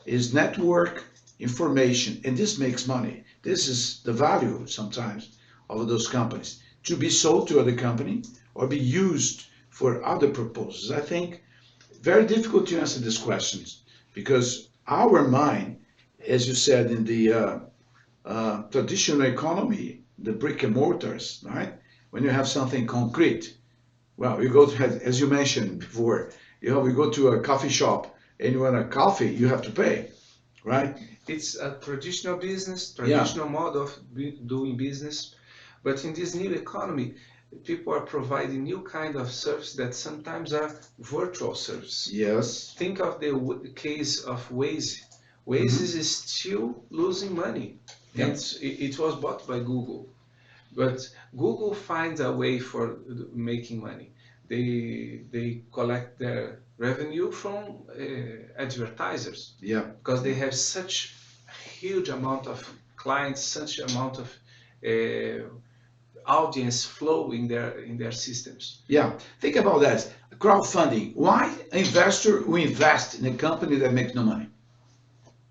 is network information, and this makes money. This is the value sometimes of those companies to be sold to other company or be used for other purposes. I think very difficult to answer these questions because our mind, as you said, in the traditional economy, the brick and mortars, right? When you have something concrete, well, you go to, as you mentioned before, we go to a coffee shop and you want a coffee, you have to pay, right? It's a traditional business, Yeah. traditional model of doing business, but in this new economy, people are providing new kind of service that sometimes are virtual service. Yes. Think of the case of Waze. Waze is still losing money. Yeah. It was bought by Google, but Google finds a way for making money. They collect their revenue from advertisers Yeah. because they have such huge amount of clients, such amount of audience flow in their systems. Yeah. Think about that. Crowdfunding. Why an investor will invest in a company that makes no money?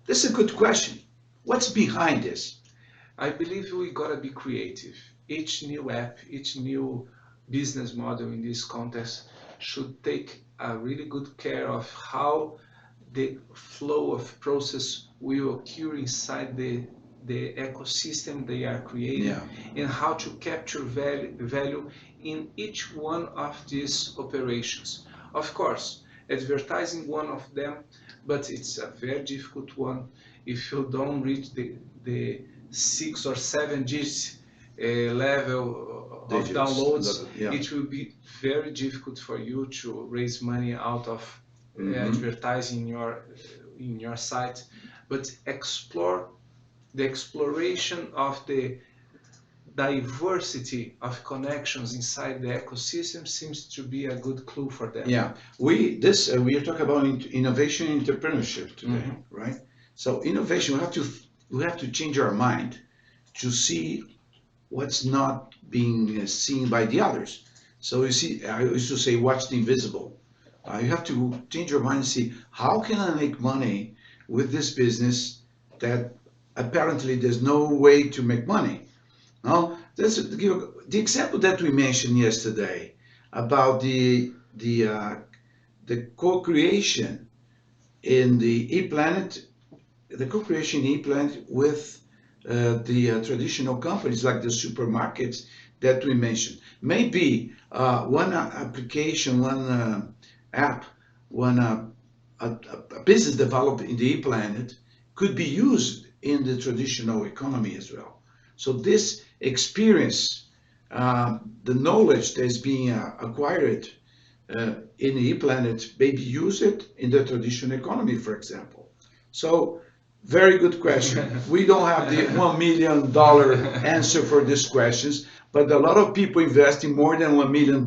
This is a good question. What's behind this? I believe we gotta be creative. Each new app, each new business model in this context should take a really good care of how the flow of process will occur inside the ecosystem they are creating, Yeah. and how to capture value in each one of these operations. Of course, advertising one of them, but it's a very difficult one. If you don't reach the 6 or 7 digits level of Digits. downloads, Yeah. it will be very difficult for you to raise money out of advertising in your site. But explore the exploration of the diversity of connections inside the ecosystem seems to be a good clue for them. Yeah, we are talking about innovation and entrepreneurship today, right? So innovation, we have to change our mind to see what's not being seen by the others. So you see, I used to say, watch the invisible. You have to change your mind and see how can I make money with this business that apparently there's no way to make money. Now, the example that we mentioned yesterday about the co-creation in the ePlanet, the co-creation in ePlanet with the traditional companies like the supermarkets that we mentioned. Maybe one application, one app, a business developed in the ePlanet could be used in the traditional economy as well. So this experience, the knowledge that is being acquired in the ePlanet, maybe use it in the traditional economy, for example. So very good question. We don't have the $1 million answer for these questions, but a lot of people investing more than $1 million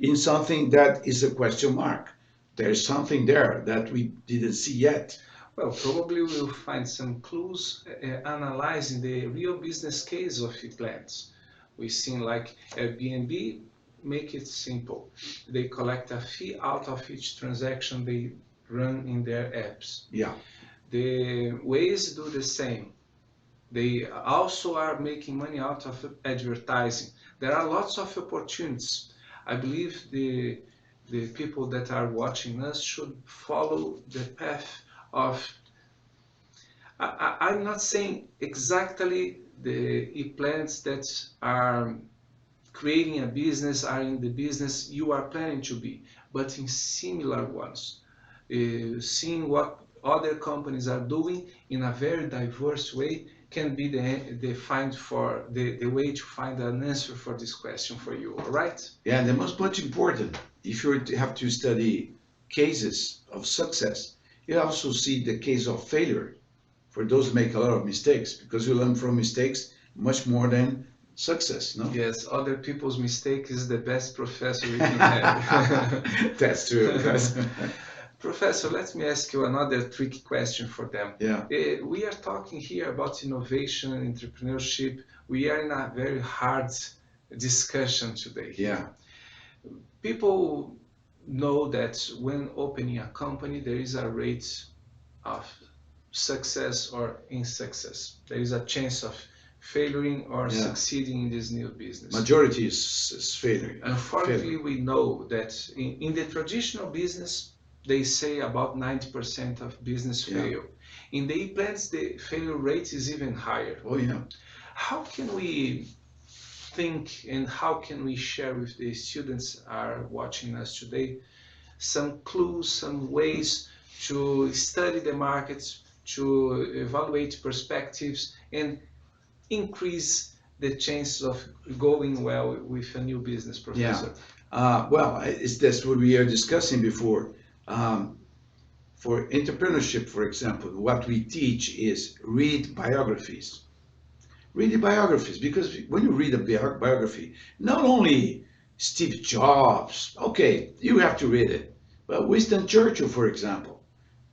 in something that is a question mark. There's something there that we didn't see yet. Well, probably we'll find some clues analyzing the real business case of ePlants. We've seen like Airbnb make it simple. They collect a fee out of each transaction they run in their apps. Yeah. The Waze do the same. They also are making money out of advertising. There are lots of opportunities. I believe the people that are watching us should follow the path of, I'm not saying exactly the ePlants that are creating a business are in the business you are planning to be, but in similar ones, seeing what other companies are doing in a very diverse way can be the way to find an answer for this question for you, all right? Yeah, and the much important, if you have to study cases of success, you also see the case of failure for those who make a lot of mistakes, because you learn from mistakes much more than success, no? Yes, other people's mistake is the best professor we can have. That's true. Professor, let me ask you another tricky question for them. Yeah. We are talking here about innovation and entrepreneurship. We are in a very hard discussion today. Yeah. People know that when opening a company, there is a rate of success or insuccess. There is a chance of failing or succeeding in this new business. Majority is failure. Unfortunately, we know that in the traditional business, they say about 90% of business fail. In the e-plants, the failure rate is even higher. Oh, yeah. How can we think and how can we share with the students are watching us today some clues, some ways to study the markets, to evaluate perspectives and increase the chances of going well with a new business, Professor? Well, that's what we are discussing before. For entrepreneurship, for example, what we teach is read biographies. Read the biographies, because when you read a biography, not only Steve Jobs, okay, you have to read it, but Winston Churchill, for example,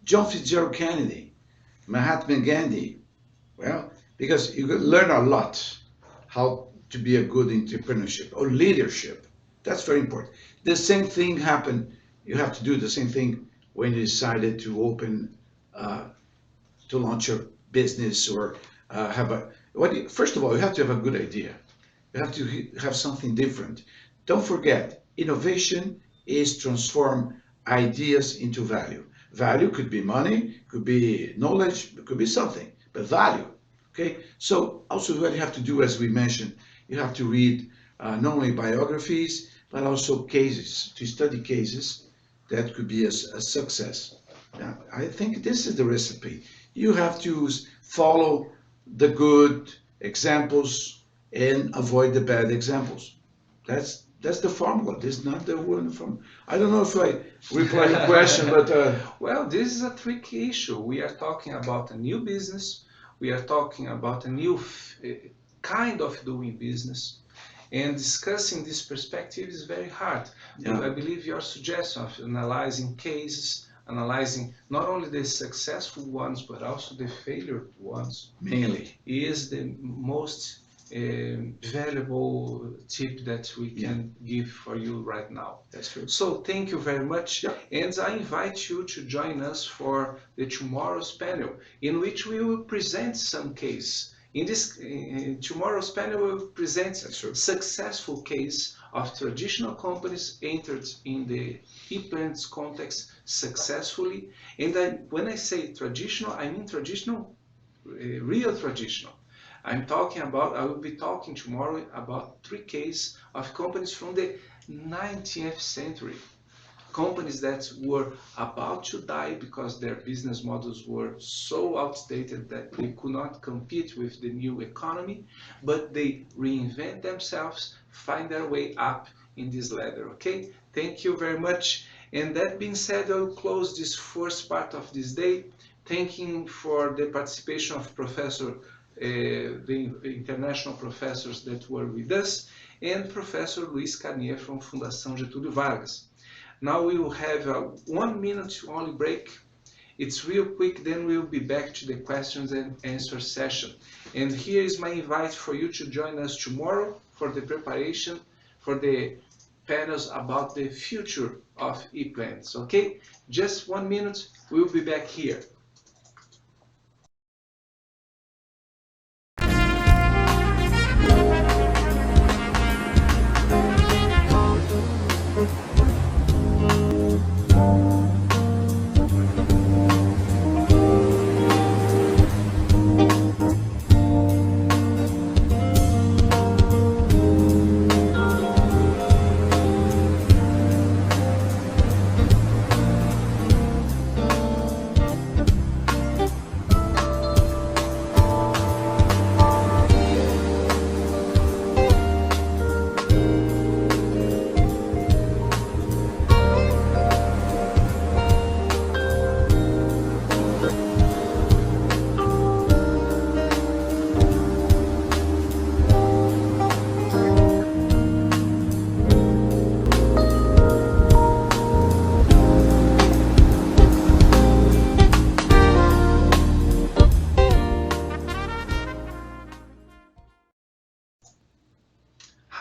John Fitzgerald Kennedy, Mahatma Gandhi, well, because you learn a lot how to be a good entrepreneurship or leadership. That's very important. The same thing happened. You have to do the same thing when you decided to open, to launch a business or first of all, you have to have a good idea. You have to have something different. Don't forget, innovation is transform ideas into value. Value could be money, could be knowledge, it could be something, but value, okay? So also what you have to do, as we mentioned, you have to read not only biographies, but also cases, to study cases that could be a success. Now, I think this is the recipe. You have to follow the good examples and avoid the bad examples. That's the formula. This is not the one from. I don't know if I replied to the question, but well, this is a tricky issue. We are talking about a new business. We are talking about a new kind of doing business. And discussing this perspective is very hard. I believe your suggestion of analyzing cases, analyzing not only the successful ones, but also the failure ones, mainly, is the most valuable tip that we can give for you right now. That's true. So thank you very much. And I invite you to join us for the tomorrow's panel, in which we will present some case. In this tomorrow's panel, we will present successful case of traditional companies entered in the e-plants context successfully. And when I say traditional, I mean traditional, real traditional. I will be talking tomorrow about 3 cases of companies from the 19th century. Companies that were about to die because their business models were so outdated that they could not compete with the new economy, but they reinvent themselves, find their way up in this ladder, okay? Thank you very much. And that being said, I will close this first part of this day, thanking for the participation of the international professors that were with us, and Professor Luiz Carnier from Fundação Getúlio Vargas. Now we will have a 1 minute only break. It's real quick, then we'll be back to the questions and answer session. And here is my invite for you to join us tomorrow for the preparation for the panels about the future of e-plants, okay? Just 1 minute, we'll be back here.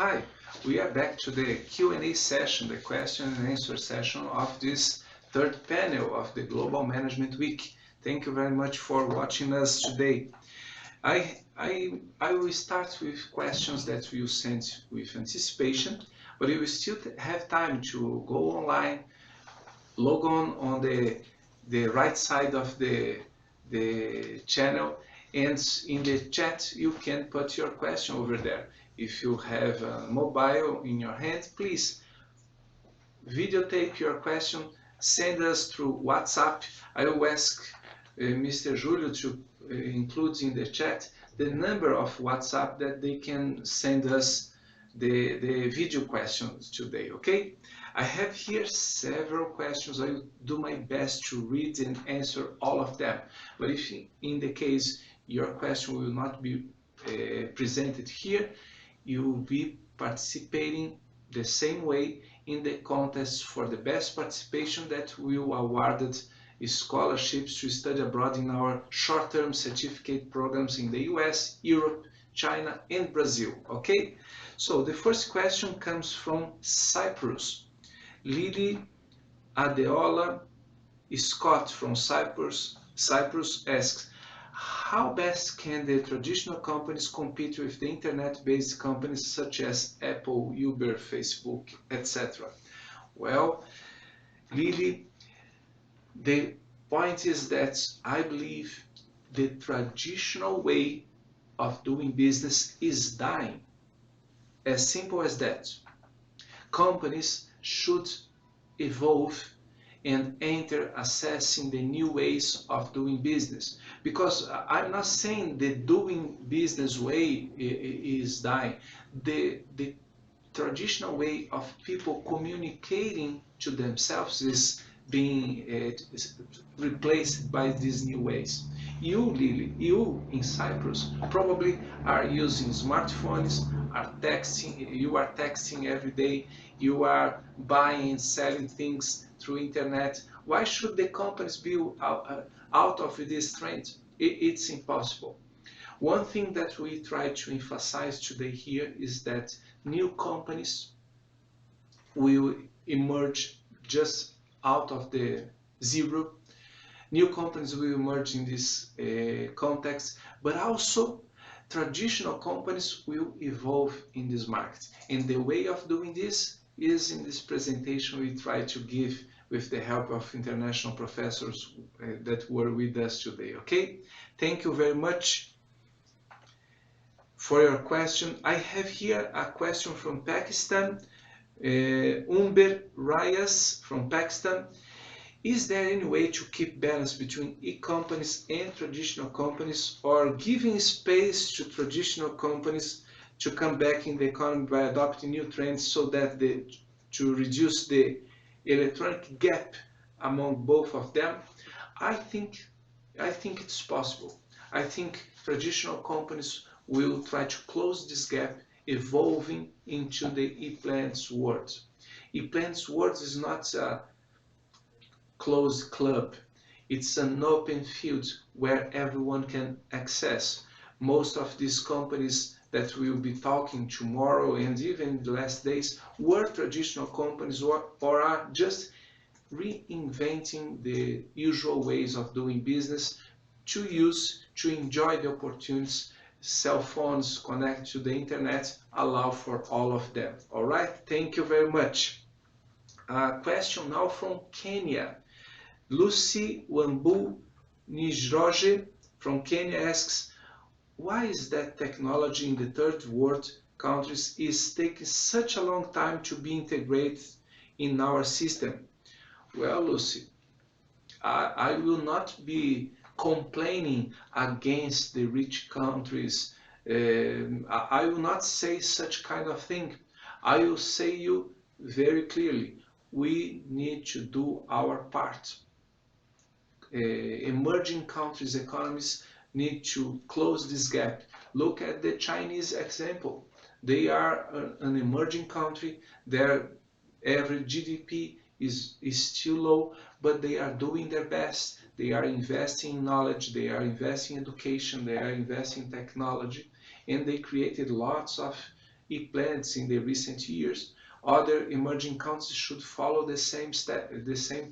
Hi, we are back to the Q&A session, the question and answer session of this third panel of the Global Management Week. Thank you very much for watching us today. I will start with questions that you sent with anticipation, but you will still have time to go online, log on the right side of the channel, and in the chat you can put your question over there. If you have a mobile in your hand, please videotape your question, send us through WhatsApp. I will ask Mr. Julio to include in the chat the number of WhatsApp that they can send us the video questions today, okay? I have here several questions. I will do my best to read and answer all of them. But if in the case your question will not be presented here, you will be participating the same way in the contest for the best participation that will awarded scholarships to study abroad in our short-term certificate programs in the US, Europe, China, and Brazil, okay? So the first question comes from Cyprus. Lily Adeola Scott from Cyprus asks, how best can the traditional companies compete with the internet-based companies such as Apple, Uber, Facebook, etc.? Well, Lily, the point is that I believe the traditional way of doing business is dying. As simple as that. Companies should evolve and enter assessing the new ways of doing business. Because I'm not saying the doing business way is dying. The traditional way of people communicating to themselves is being replaced by these new ways. You, Lily, you in Cyprus probably are using smartphones, you are texting every day, you are buying and selling things through internet. Why should the companies be out of this trend? It's impossible. One thing that we try to emphasize today here is that new companies will emerge just out of the zero. New companies will emerge in this context, but also traditional companies will evolve in this market. And the way of doing this is in this presentation we try to give with the help of international professors that were with us today, okay? Thank you very much for your question. I have here a question from Pakistan, Umber Rayas from Pakistan. Is there any way to keep balance between e-companies and traditional companies, or giving space to traditional companies to come back in the economy by adopting new trends so that to reduce the electronic gap among both of them? I think it's possible. I think traditional companies will try to close this gap, evolving into the e-plans world. E-plans world is not a closed club. It's an open field where everyone can access. Most of these companies that we will be talking tomorrow and even the last days were traditional companies or are just reinventing the usual ways of doing business to enjoy the opportunities. Cell phones connect to the internet allow for all of them. All right, thank you very much. A question now from Kenya. Lucy Wambu Nijroje from Kenya asks, why is that technology in the third world countries is taking such a long time to be integrated in our system? Well, Lucy, I will not be complaining against the rich countries. I will not say such kind of thing. I will say you very clearly, we need to do our part. Emerging countries' economies need to close this gap. Look at the Chinese example. They are an emerging country. Their average GDP is still low, but they are doing their best. They are investing in knowledge, they are investing in education, they are investing in technology, and they created lots of e-planets in the recent years, other emerging countries should follow the same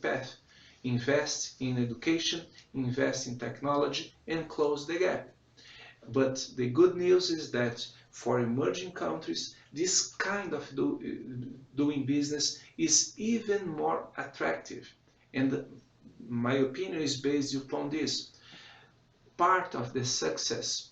path. Invest in education, invest in technology, and close the gap. But the good news is that for emerging countries, this kind of doing business is even more attractive. And my opinion is based upon this. Part of the success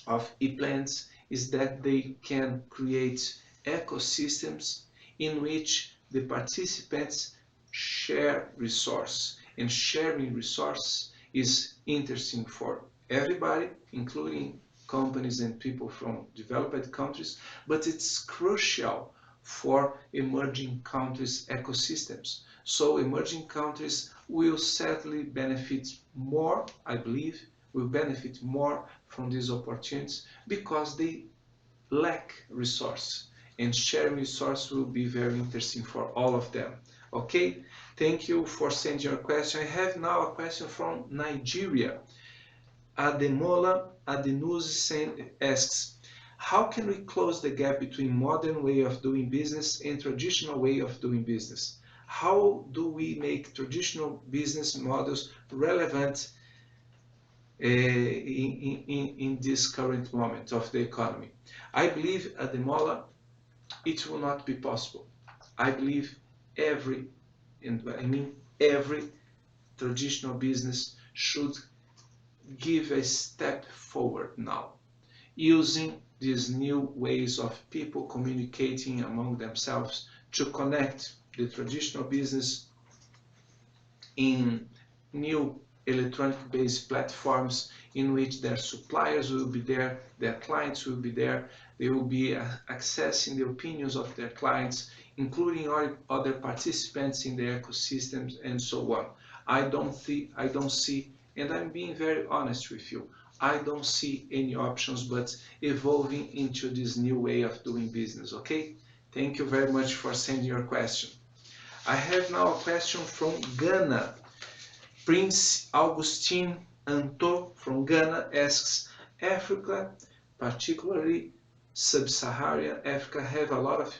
of e-plants is that they can create ecosystems in which the participants share resources, and sharing resources is interesting for everybody, including companies and people from developed countries, but it's crucial for emerging countries' ecosystems. So emerging countries will certainly benefit more, I believe, will benefit more from these opportunities because they lack resource, and sharing resource will be very interesting for all of them. Okay, thank you for sending your question. I have now a question from Nigeria. Ademola Adenusi asks, how can we close the gap between modern way of doing business and traditional way of doing business? How do we make traditional business models relevant in this current moment of the economy? I believe, Ademola, it will not be possible. I believe every traditional business should give a step forward now, using these new ways of people communicating among themselves to connect the traditional business in new electronic-based platforms in which their suppliers will be there, their clients will be there, they will be accessing the opinions of their clients, including other participants in the ecosystems and so on. I don't see, and I'm being very honest with you, I don't see any options but evolving into this new way of doing business, okay? Thank you very much for sending your question. I have now a question from Ghana. Prince Augustine Anto from Ghana asks, Africa, particularly Sub-Saharan Africa, have a lot of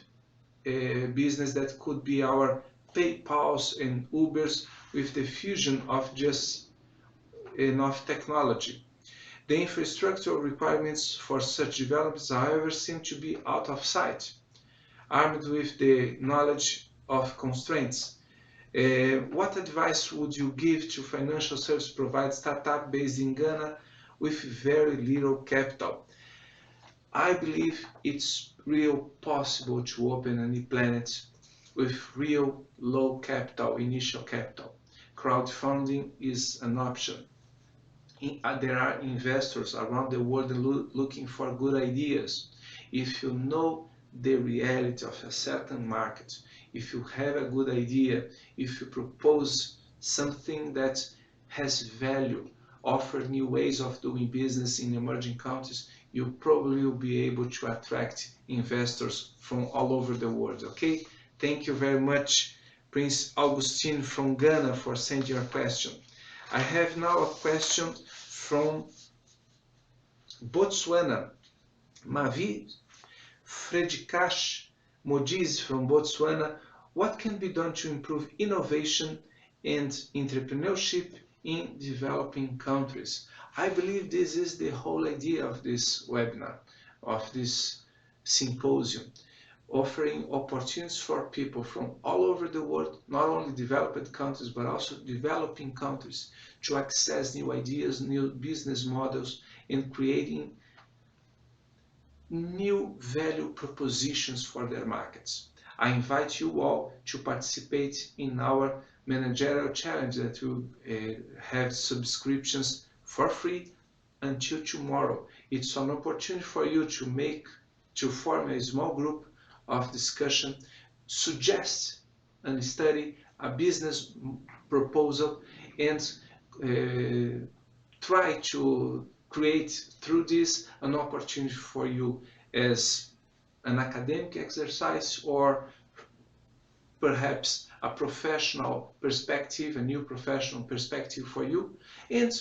business that could be our PayPals and Ubers with the fusion of just enough technology. The infrastructural requirements for such developments, however, seem to be out of sight. Armed with the knowledge of constraints, what advice would you give to financial service providers startup based in Ghana with very little capital? I believe it's real possible to open an e-planet with real low capital, initial capital. Crowdfunding is an option. There are investors around the world looking for good ideas. If you know the reality of a certain market, if you have a good idea, if you propose something that has value, offer new ways of doing business in emerging countries, you probably will be able to attract investors from all over the world, okay? Thank you very much, Prince Augustine from Ghana, for sending your question. I have now a question from Botswana. Mavi Fredikash Modiz from Botswana. What can be done to improve innovation and entrepreneurship in developing countries? I believe this is the whole idea of this webinar, of this symposium, offering opportunities for people from all over the world, not only developed countries, but also developing countries, to access new ideas, new business models, and creating new value propositions for their markets. I invite you all to participate in our managerial challenge that will have subscriptions for free until tomorrow. It's an opportunity for you to form a small group of discussion, suggest and study a business proposal, and try to create through this an opportunity for you as an academic exercise, or perhaps a professional perspective, a new professional perspective for you, and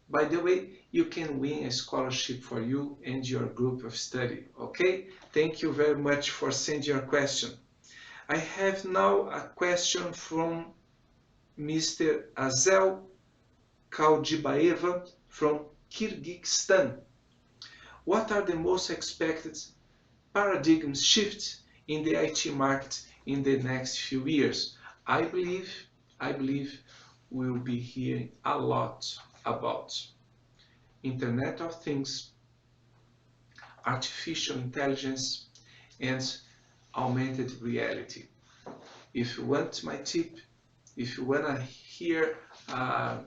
By the way, you can win a scholarship for you and your group of study, okay? Thank you very much for sending your question. I have now a question from Mr. Azel Kaldibaeva from Kyrgyzstan. What are the most expected paradigm shifts in the IT market in the next few years? I believe we'll be hearing a lot about Internet of Things, artificial intelligence, and augmented reality. If you want my tip, if you want to hear a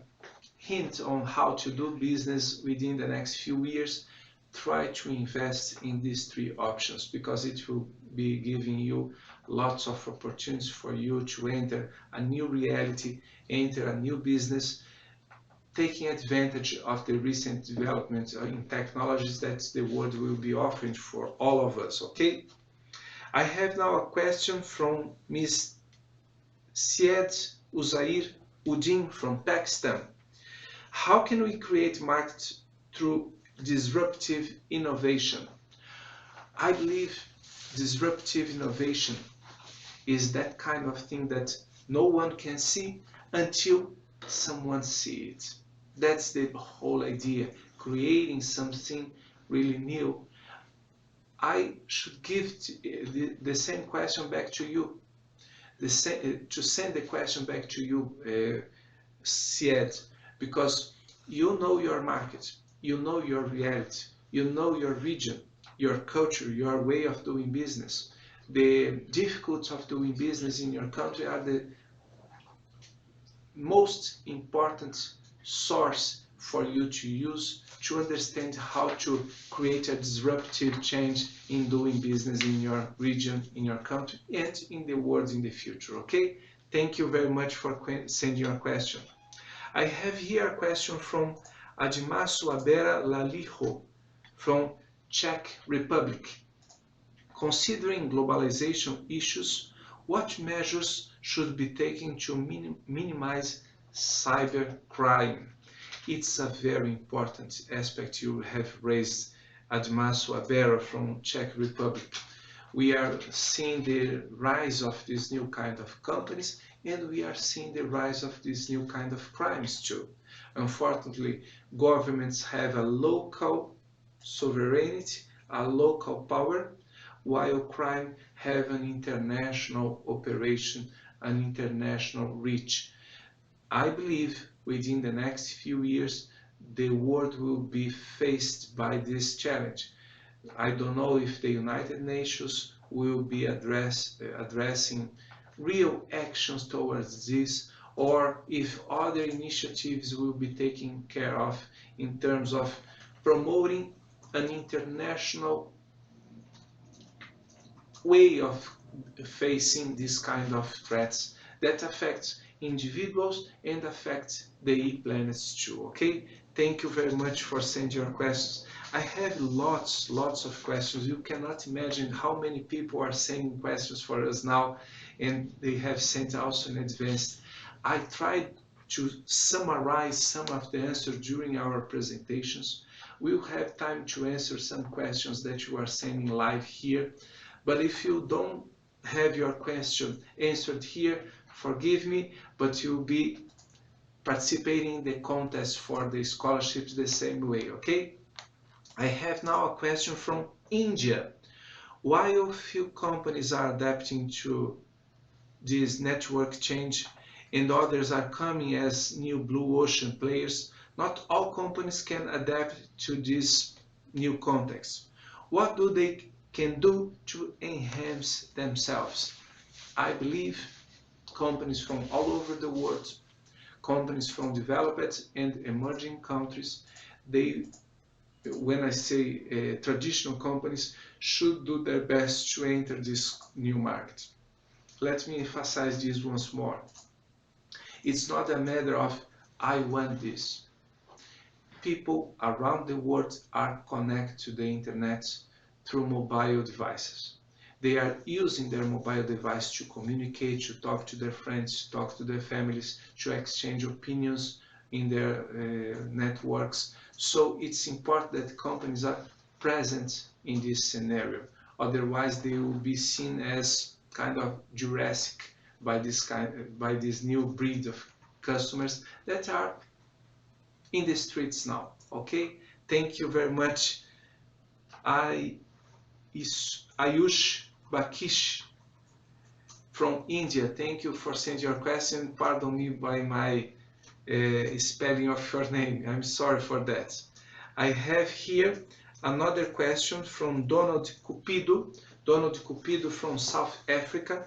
hint on how to do business within the next few years, try to invest in these three options, because it will be giving you lots of opportunities for you to enter a new reality, enter a new business, taking advantage of the recent developments in technologies that the world will be offering for all of us, okay? I have now a question from Ms. Syed Uzair Uddin from Pakistan. How can we create markets through disruptive innovation? I believe disruptive innovation is that kind of thing that no one can see until someone sees it. That's the whole idea, creating something really new. I should give the same question back to you, to send the question back to you, Syed, because you know your market, you know your reality, you know your region, your culture, your way of doing business. The difficulties of doing business in your country are the most important source for you to use to understand how to create a disruptive change in doing business in your region, in your country, and in the world in the future, okay? Thank you very much for sending your question. I have here a question from Admasu Abera Lalijo from Czech Republic. Considering globalization issues, what measures should be taken to minimize cybercrime? It's a very important aspect you have raised, Admasu Abera from Czech Republic. We are seeing the rise of these new kind of companies, and we are seeing the rise of these new kind of crimes too. Unfortunately, governments have a local sovereignty, a local power, while crime have an international operation, an international reach. I believe within the next few years, the world will be faced by this challenge. I don't know if the United Nations will be addressing real actions towards this, or if other initiatives will be taken care of in terms of promoting an international way of facing this kind of threats that affect individuals and affect the planets too, okay? Thank you very much for sending your questions. I have lots of questions. You cannot imagine how many people are sending questions for us now, and they have sent also in advance. I tried to summarize some of the answers during our presentations. We'll have time to answer some questions that you are sending live here. But if you don't have your question answered here, forgive me, but you'll be participating in the contest for the scholarships the same way, okay? I have now a question from India. While few companies are adapting to this network change and others are coming as new blue ocean players, not all companies can adapt to this new context. What do they can do to enhance themselves? I believe companies from all over the world, companies from developed and emerging countries, when I say traditional companies, should do their best to enter this new market. Let me emphasize this once more. It's not a matter of I want this. People around the world are connected to the internet through mobile devices. They are using their mobile device to communicate, to talk to their friends, to talk to their families, to exchange opinions, in their networks. So it's important that companies are present in this scenario. Otherwise, they will be seen as kind of Jurassic by this new breed of customers that are in the streets now. Okay, thank you very much. Ayush Bakish from India, thank you for sending your question. Pardon me by my spelling of your name. I'm sorry for that. I have here another question from Donald Cupido. Donald Cupido from South Africa.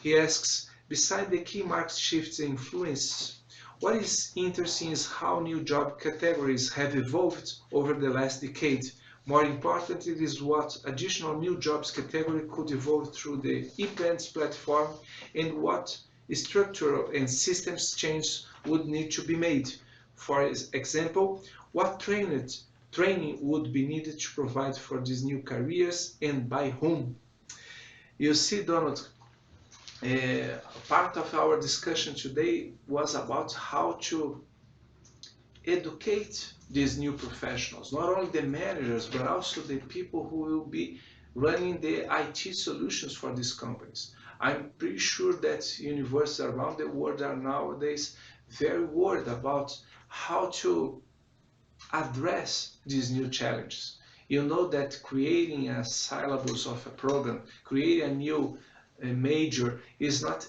He asks, besides the key market shifts and influences, what is interesting is how new job categories have evolved over the last decade. More importantly, is what additional new jobs category could evolve through the e-plans platform, and what structural and systems change would need to be made. For example, what training would be needed to provide for these new careers, and by whom? You see, Donald, part of our discussion today was about how to educate these new professionals, not only the managers, but also the people who will be running the IT solutions for these companies. I'm pretty sure that universities around the world are nowadays very worried about how to address these new challenges. You know that creating a syllabus of a program, creating a new major is not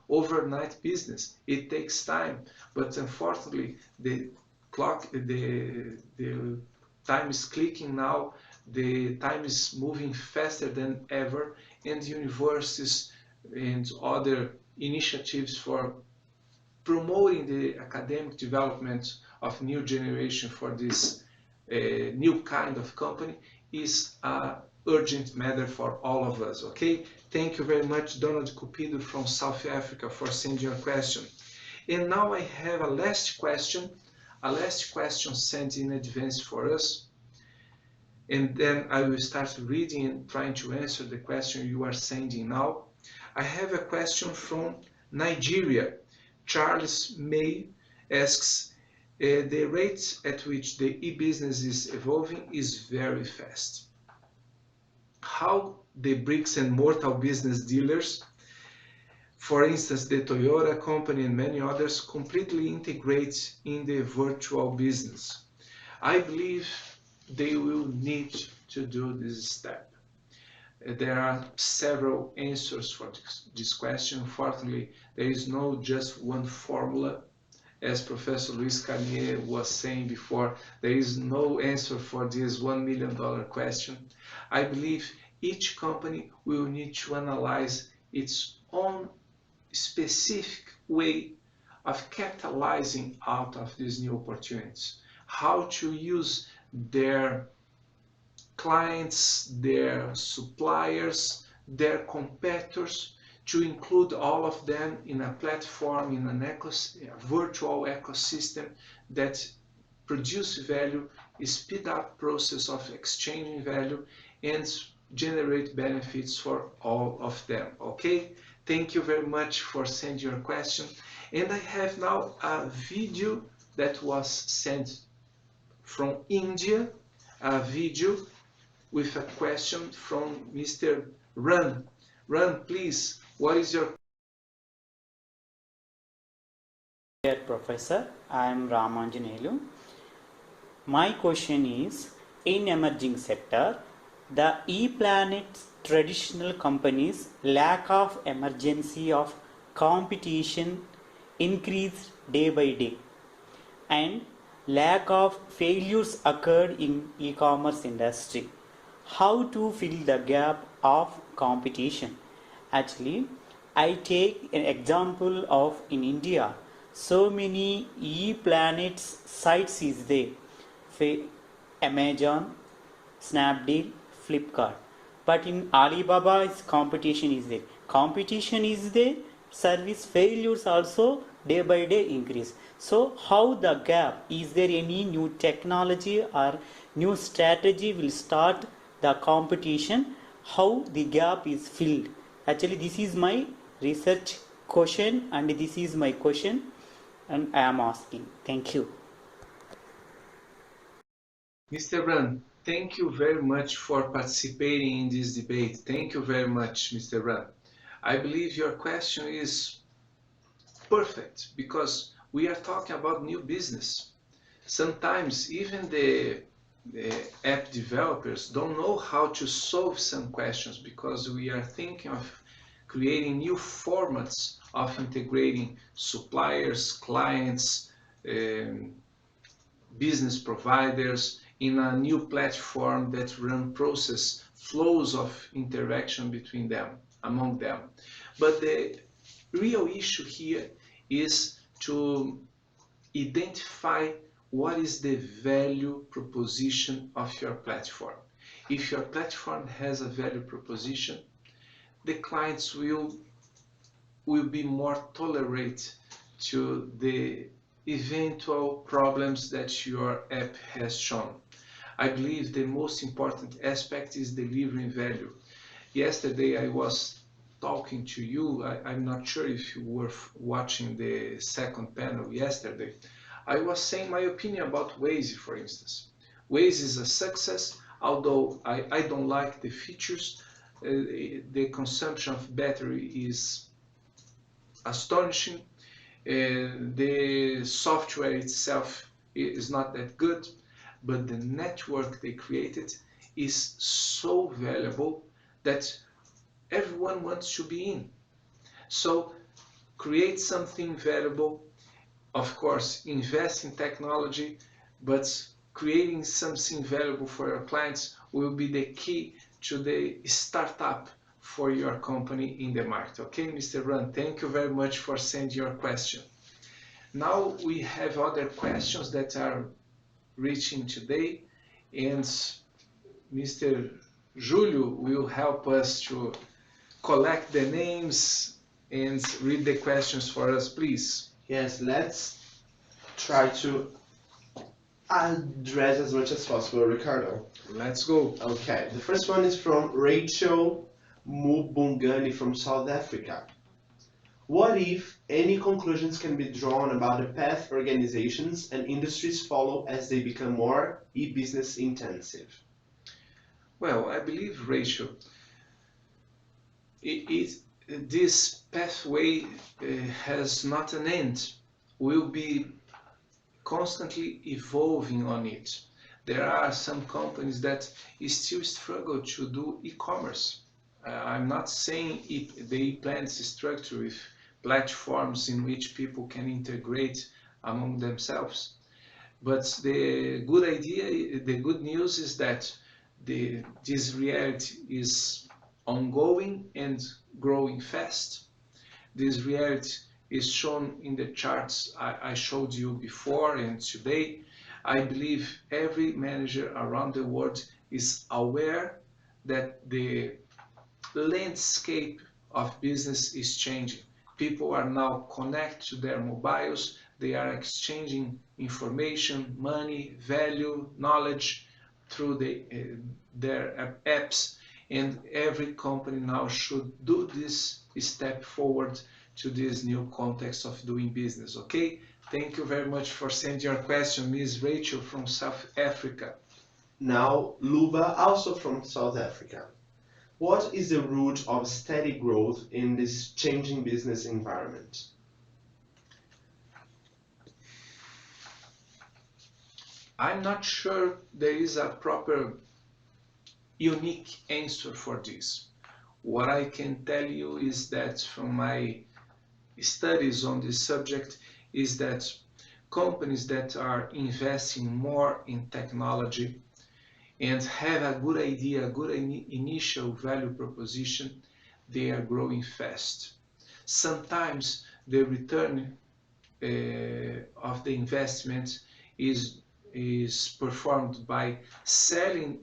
overnight business. It takes time, but unfortunately the time is clicking now, the time is moving faster than ever, and universities and other initiatives for promoting the academic development of new generation for this new kind of company is a urgent matter for all of us. Okay, thank you very much, Donald Cupido from South Africa, for sending your question. And now I have a last question sent in advance for us, and then I will start reading and trying to answer the question you are sending now. I have a question from Nigeria. Charles May asks, the rate at which the e-business is evolving is very fast. How the bricks and mortar business dealers, for instance, the Toyota company and many others, completely integrate in the virtual business? I believe they will need to do this step. There are several answers for this question. Unfortunately, there is no just one formula. As Professor Luis Carnier was saying before, there is no answer for this $1 million question. I believe each company will need to analyze its own specific way of capitalizing out of these new opportunities, how to use their clients, their suppliers, their competitors, to include all of them in a platform, in a virtual ecosystem that produce value, speed up process of exchanging value, and generate benefits for all of them. Okay, thank you very much for sending your question. And I have now a video that was sent from India, a video with a question from Mr. Ran. Ran, please, what is your... Dear Professor, I am Ramanjanelu. My question is, in emerging sector, the e-planet's traditional companies' lack of emergency of competition increased day by day, and lack of failures occurred in e-commerce industry. How to fill the gap of competition? Actually, I take an example of in India, so many e-planets sites is there, Amazon, Snapdeal, Flipkart. But in Alibaba's competition is there. Competition is there, service failures also day by day increase. So how the gap, is there any new technology or new strategy will start the competition? How the gap is filled? Actually, this is my research question and this is my question. and I am asking. Thank you. Mr. Ran, thank you very much for participating in this debate. Thank you very much, Mr. Ran. I believe your question is perfect because we are talking about new business. Sometimes even the app developers don't know how to solve some questions because we are thinking of creating new formats of integrating suppliers, clients, business providers in a new platform that run process flows of interaction between them, among them. But the real issue here is to identify what is the value proposition of your platform. If your platform has a value proposition, the clients will be more tolerant to the eventual problems that your app has shown. I believe the most important aspect is delivering value. Yesterday I was talking to you, I'm not sure if you were watching the second panel yesterday. I was saying my opinion about Waze, for instance. Waze is a success, although I don't like the features. The consumption of battery is astonishing. The software itself is not that good, but the network they created is so valuable that everyone wants to be in. So create something valuable, of course, invest in technology, but creating something valuable for your clients will be the key to the startup for your company in the market. Okay, Mr. Ran, thank you very much for sending your question. Now we have other questions that are reaching today, and Mr. Julio will help us to collect the names and read the questions for us, please. Yes, let's try to address as much as possible, Ricardo. Let's go. Okay, the first one is from Rachel Mubungani from South Africa. What if any conclusions can be drawn about the path organizations and industries follow as they become more e-business intensive? Well, I believe, Rachel, this pathway has not an end. We'll be constantly evolving on it. There are some companies that still struggle to do e-commerce. I'm not saying the e-plans structure with platforms in which people can integrate among themselves. But the good news is that this reality is ongoing and growing fast. This reality is shown in the charts I showed you before and today. I believe every manager around the world is aware that the landscape of business is changing. People are now connected to their mobiles. They are exchanging information, money, value, knowledge through their apps. And every company now should do this step forward to this new context of doing business, okay? Thank you very much for sending your question, Ms. Rachel from South Africa. Now, Luba, also from South Africa. What is the root of steady growth in this changing business environment? I'm not sure there is a proper unique answer for this. What I can tell you is that from my studies on this subject is that companies that are investing more in technology and have a good idea, a good initial value proposition, they are growing fast. Sometimes the return of the investment is performed by selling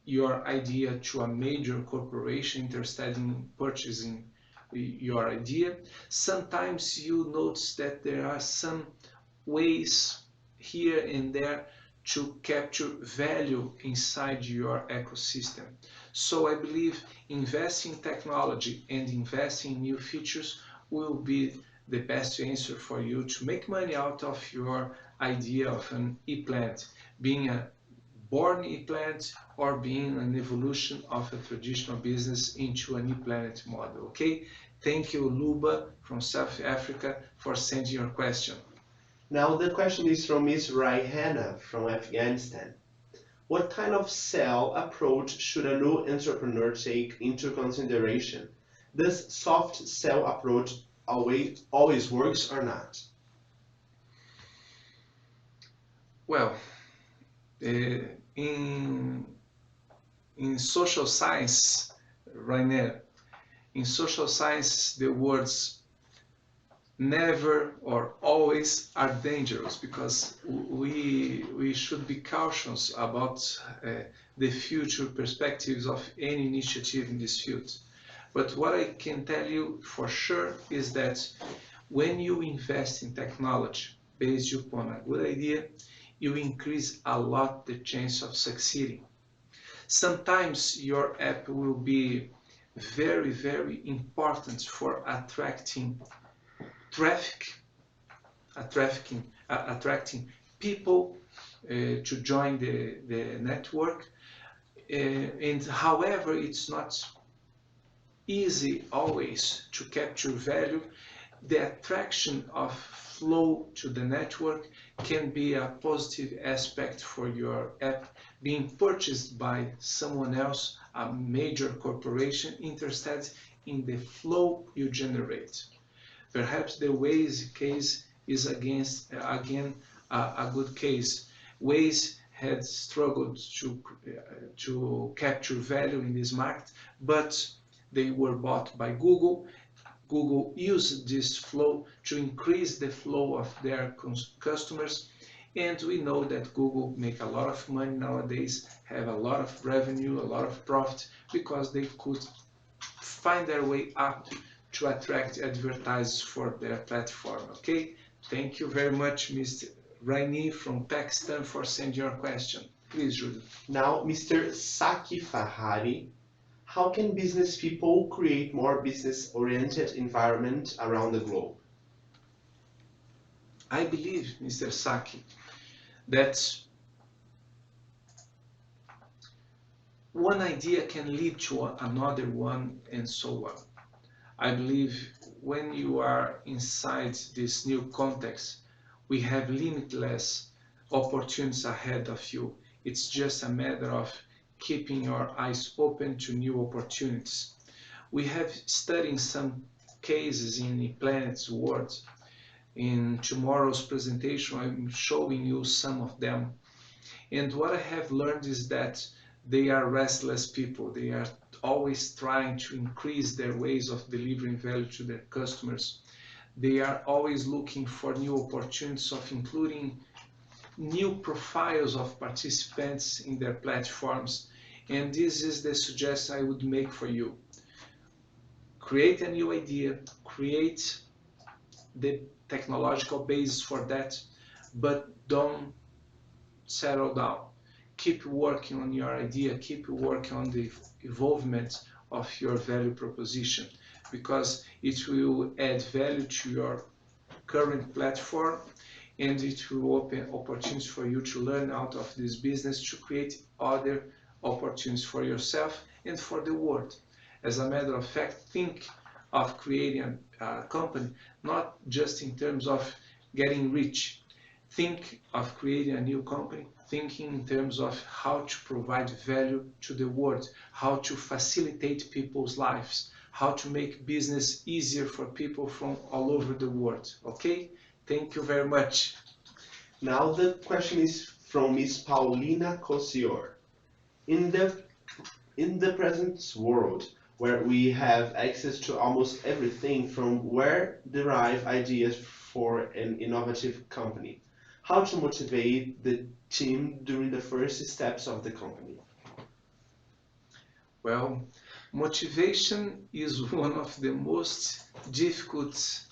your idea to a major corporation interested in purchasing your idea. Sometimes you notice that there are some ways here and there to capture value inside your ecosystem. So I believe investing in technology and investing in new features will be the best answer for you to make money out of your idea of an e-plant, being a born e-plant or being an evolution of a traditional business into an e-planet model. Okay, thank you, Luba from South Africa, for sending your question. Now the question is from Ms. Raihana from Afghanistan. What kind of sell approach should a new entrepreneur take into consideration? Does soft sell approach always works or not? Well, in social science, Rainer, in social science, the words never or always are dangerous because we should be cautious about the future perspectives of any initiative in this field. But what I can tell you for sure is that when you invest in technology based upon a good idea, you increase a lot the chance of succeeding. Sometimes your app will be very, very important for attracting attracting people to join the network. And however, it's not easy always to capture value. The attraction of flow to the network can be a positive aspect for your app being purchased by someone else, a major corporation interested in the flow you generate. Perhaps the Waze case is again a good case. Waze had struggled to capture value in this market, but they were bought by Google. Google used this flow to increase the flow of their customers, and we know that Google make a lot of money nowadays, have a lot of revenue, a lot of profit, because they could find their way up to attract advertisers for their platform. Okay, thank you very much, Mr. Raini from Pakistan, for sending your question. Please, Julie. Now, Mr. Saki Fahari, how can business people create more business-oriented environment around the globe? I believe, Mr. Saki, that one idea can lead to another one and so on. I believe when you are inside this new context, we have limitless opportunities ahead of you. It's just a matter of keeping your eyes open to new opportunities. We have studied some cases in the planet's world. In tomorrow's presentation, I'm showing you some of them. And what I have learned is that they are restless people. They are always trying to increase their ways of delivering value to their customers. They are always looking for new opportunities of including new profiles of participants in their platforms. And this is the suggestion I would make for you. Create a new idea, create the technological basis for that, but don't settle down. Keep working on your idea, keep working on the evolvement of your value proposition, because it will add value to your current platform, and it will open opportunities for you to learn out of this business to create other opportunities for yourself and for the world. As a matter of fact, think of creating a company not just in terms of getting rich. Think of creating a new company, thinking in terms of how to provide value to the world, how to facilitate people's lives, how to make business easier for people from all over the world. Okay? Thank you very much. Now the question is from Ms. Paulina Cosior. In the present world, where we have access to almost everything, from where derive ideas for an innovative company? How to motivate the team during the first steps of the company? Well, motivation is one of the most difficult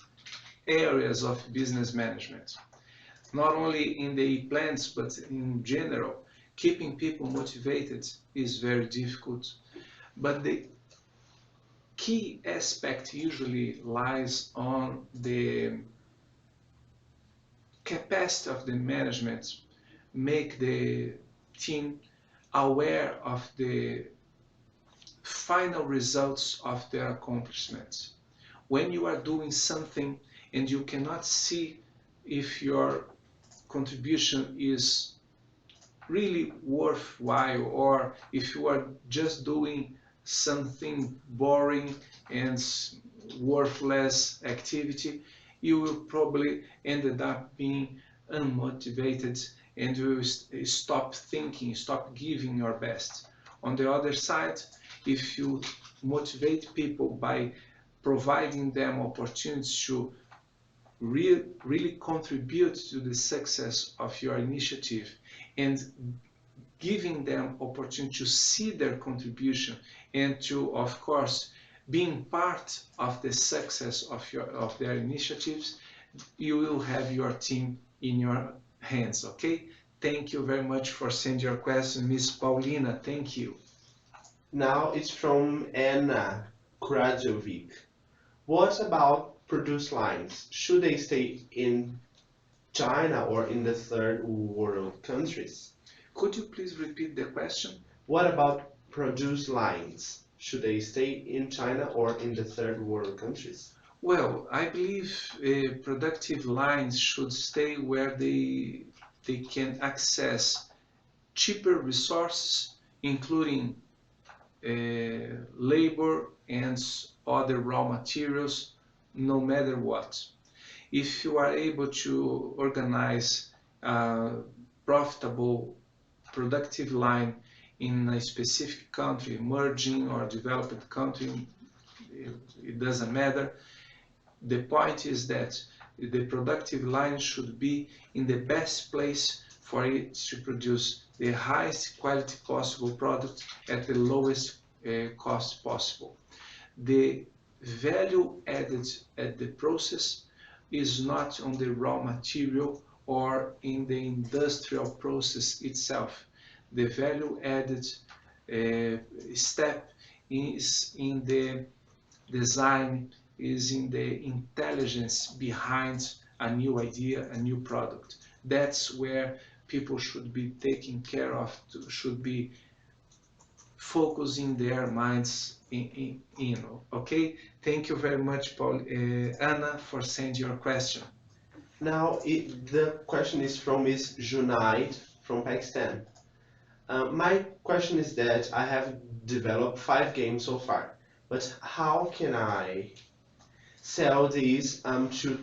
areas of business management. Not only in the plants, but in general, keeping people motivated is very difficult. But key aspect usually lies on the capacity of the management, make the team aware of the final results of their accomplishments. When you are doing something and you cannot see if your contribution is really worthwhile, or if you are just doing something boring and worthless activity, you will probably end up being unmotivated and you will stop thinking, stop giving your best. On the other side, if you motivate people by providing them opportunities to really contribute to the success of your initiative and giving them opportunity to see their contribution and to, of course, being part of the success of their initiatives, you will have your team in your hands. Okay, thank you very much for sending your question, Miss Paulina. Thank you. Now it's from Anna Krajovic. What about produce lines? Should they stay in China or in the third world countries? Could you please repeat the question? What about produce lines? Should they stay in China or in the third world countries? Well, I believe productive lines should stay where they can access cheaper resources, including labor and other raw materials, no matter what. If you are able to organize a profitable, productive line in a specific country, emerging or developed country, it doesn't matter. The point is that the productive line should be in the best place for it to produce the highest quality possible product at the lowest cost possible. The value added at the process is not on the raw material or in the industrial process itself. The value added step is in the design, is in the intelligence behind a new idea, a new product. That's where people should be taken care of, should be focusing their minds in. Okay, thank you very much, Anna, for sending your question. Now the question is from Ms. Junaid from Pakistan. My question is that I have developed 5 games so far, but how can I sell these to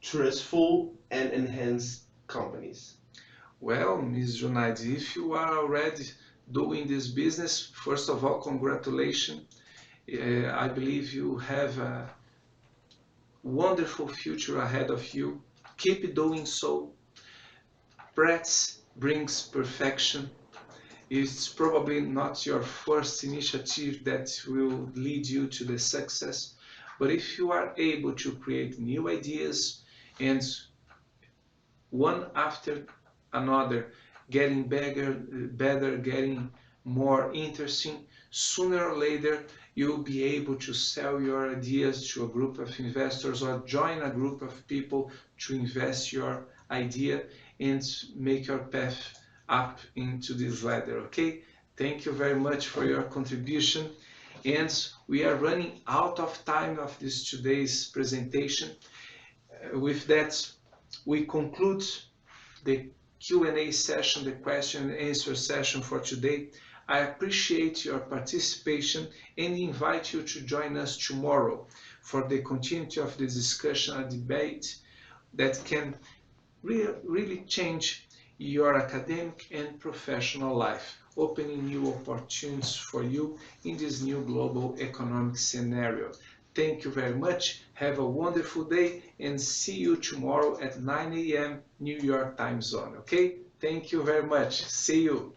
trustful and enhanced companies? Well, Ms. Junaid, if you are already doing this business, first of all, congratulations. I believe you have a wonderful future ahead of you. Keep doing so. Practice brings perfection. It's probably not your first initiative that will lead you to the success, but if you are able to create new ideas and one after another, getting better, getting more interesting, sooner or later you'll be able to sell your ideas to a group of investors or join a group of people to invest your idea and make your path up into this ladder. Okay, thank you very much for your contribution, and we are running out of time of this today's presentation. With that, we conclude the Q&A session, the question and answer session for today. I appreciate your participation and invite you to join us tomorrow for the continuity of the discussion and debate that can really change your academic and professional life, opening new opportunities for you in this new global economic scenario. Thank you very much. Have a wonderful day and see you tomorrow at 9 a.m. New York time zone. Okay? Thank you very much. See you.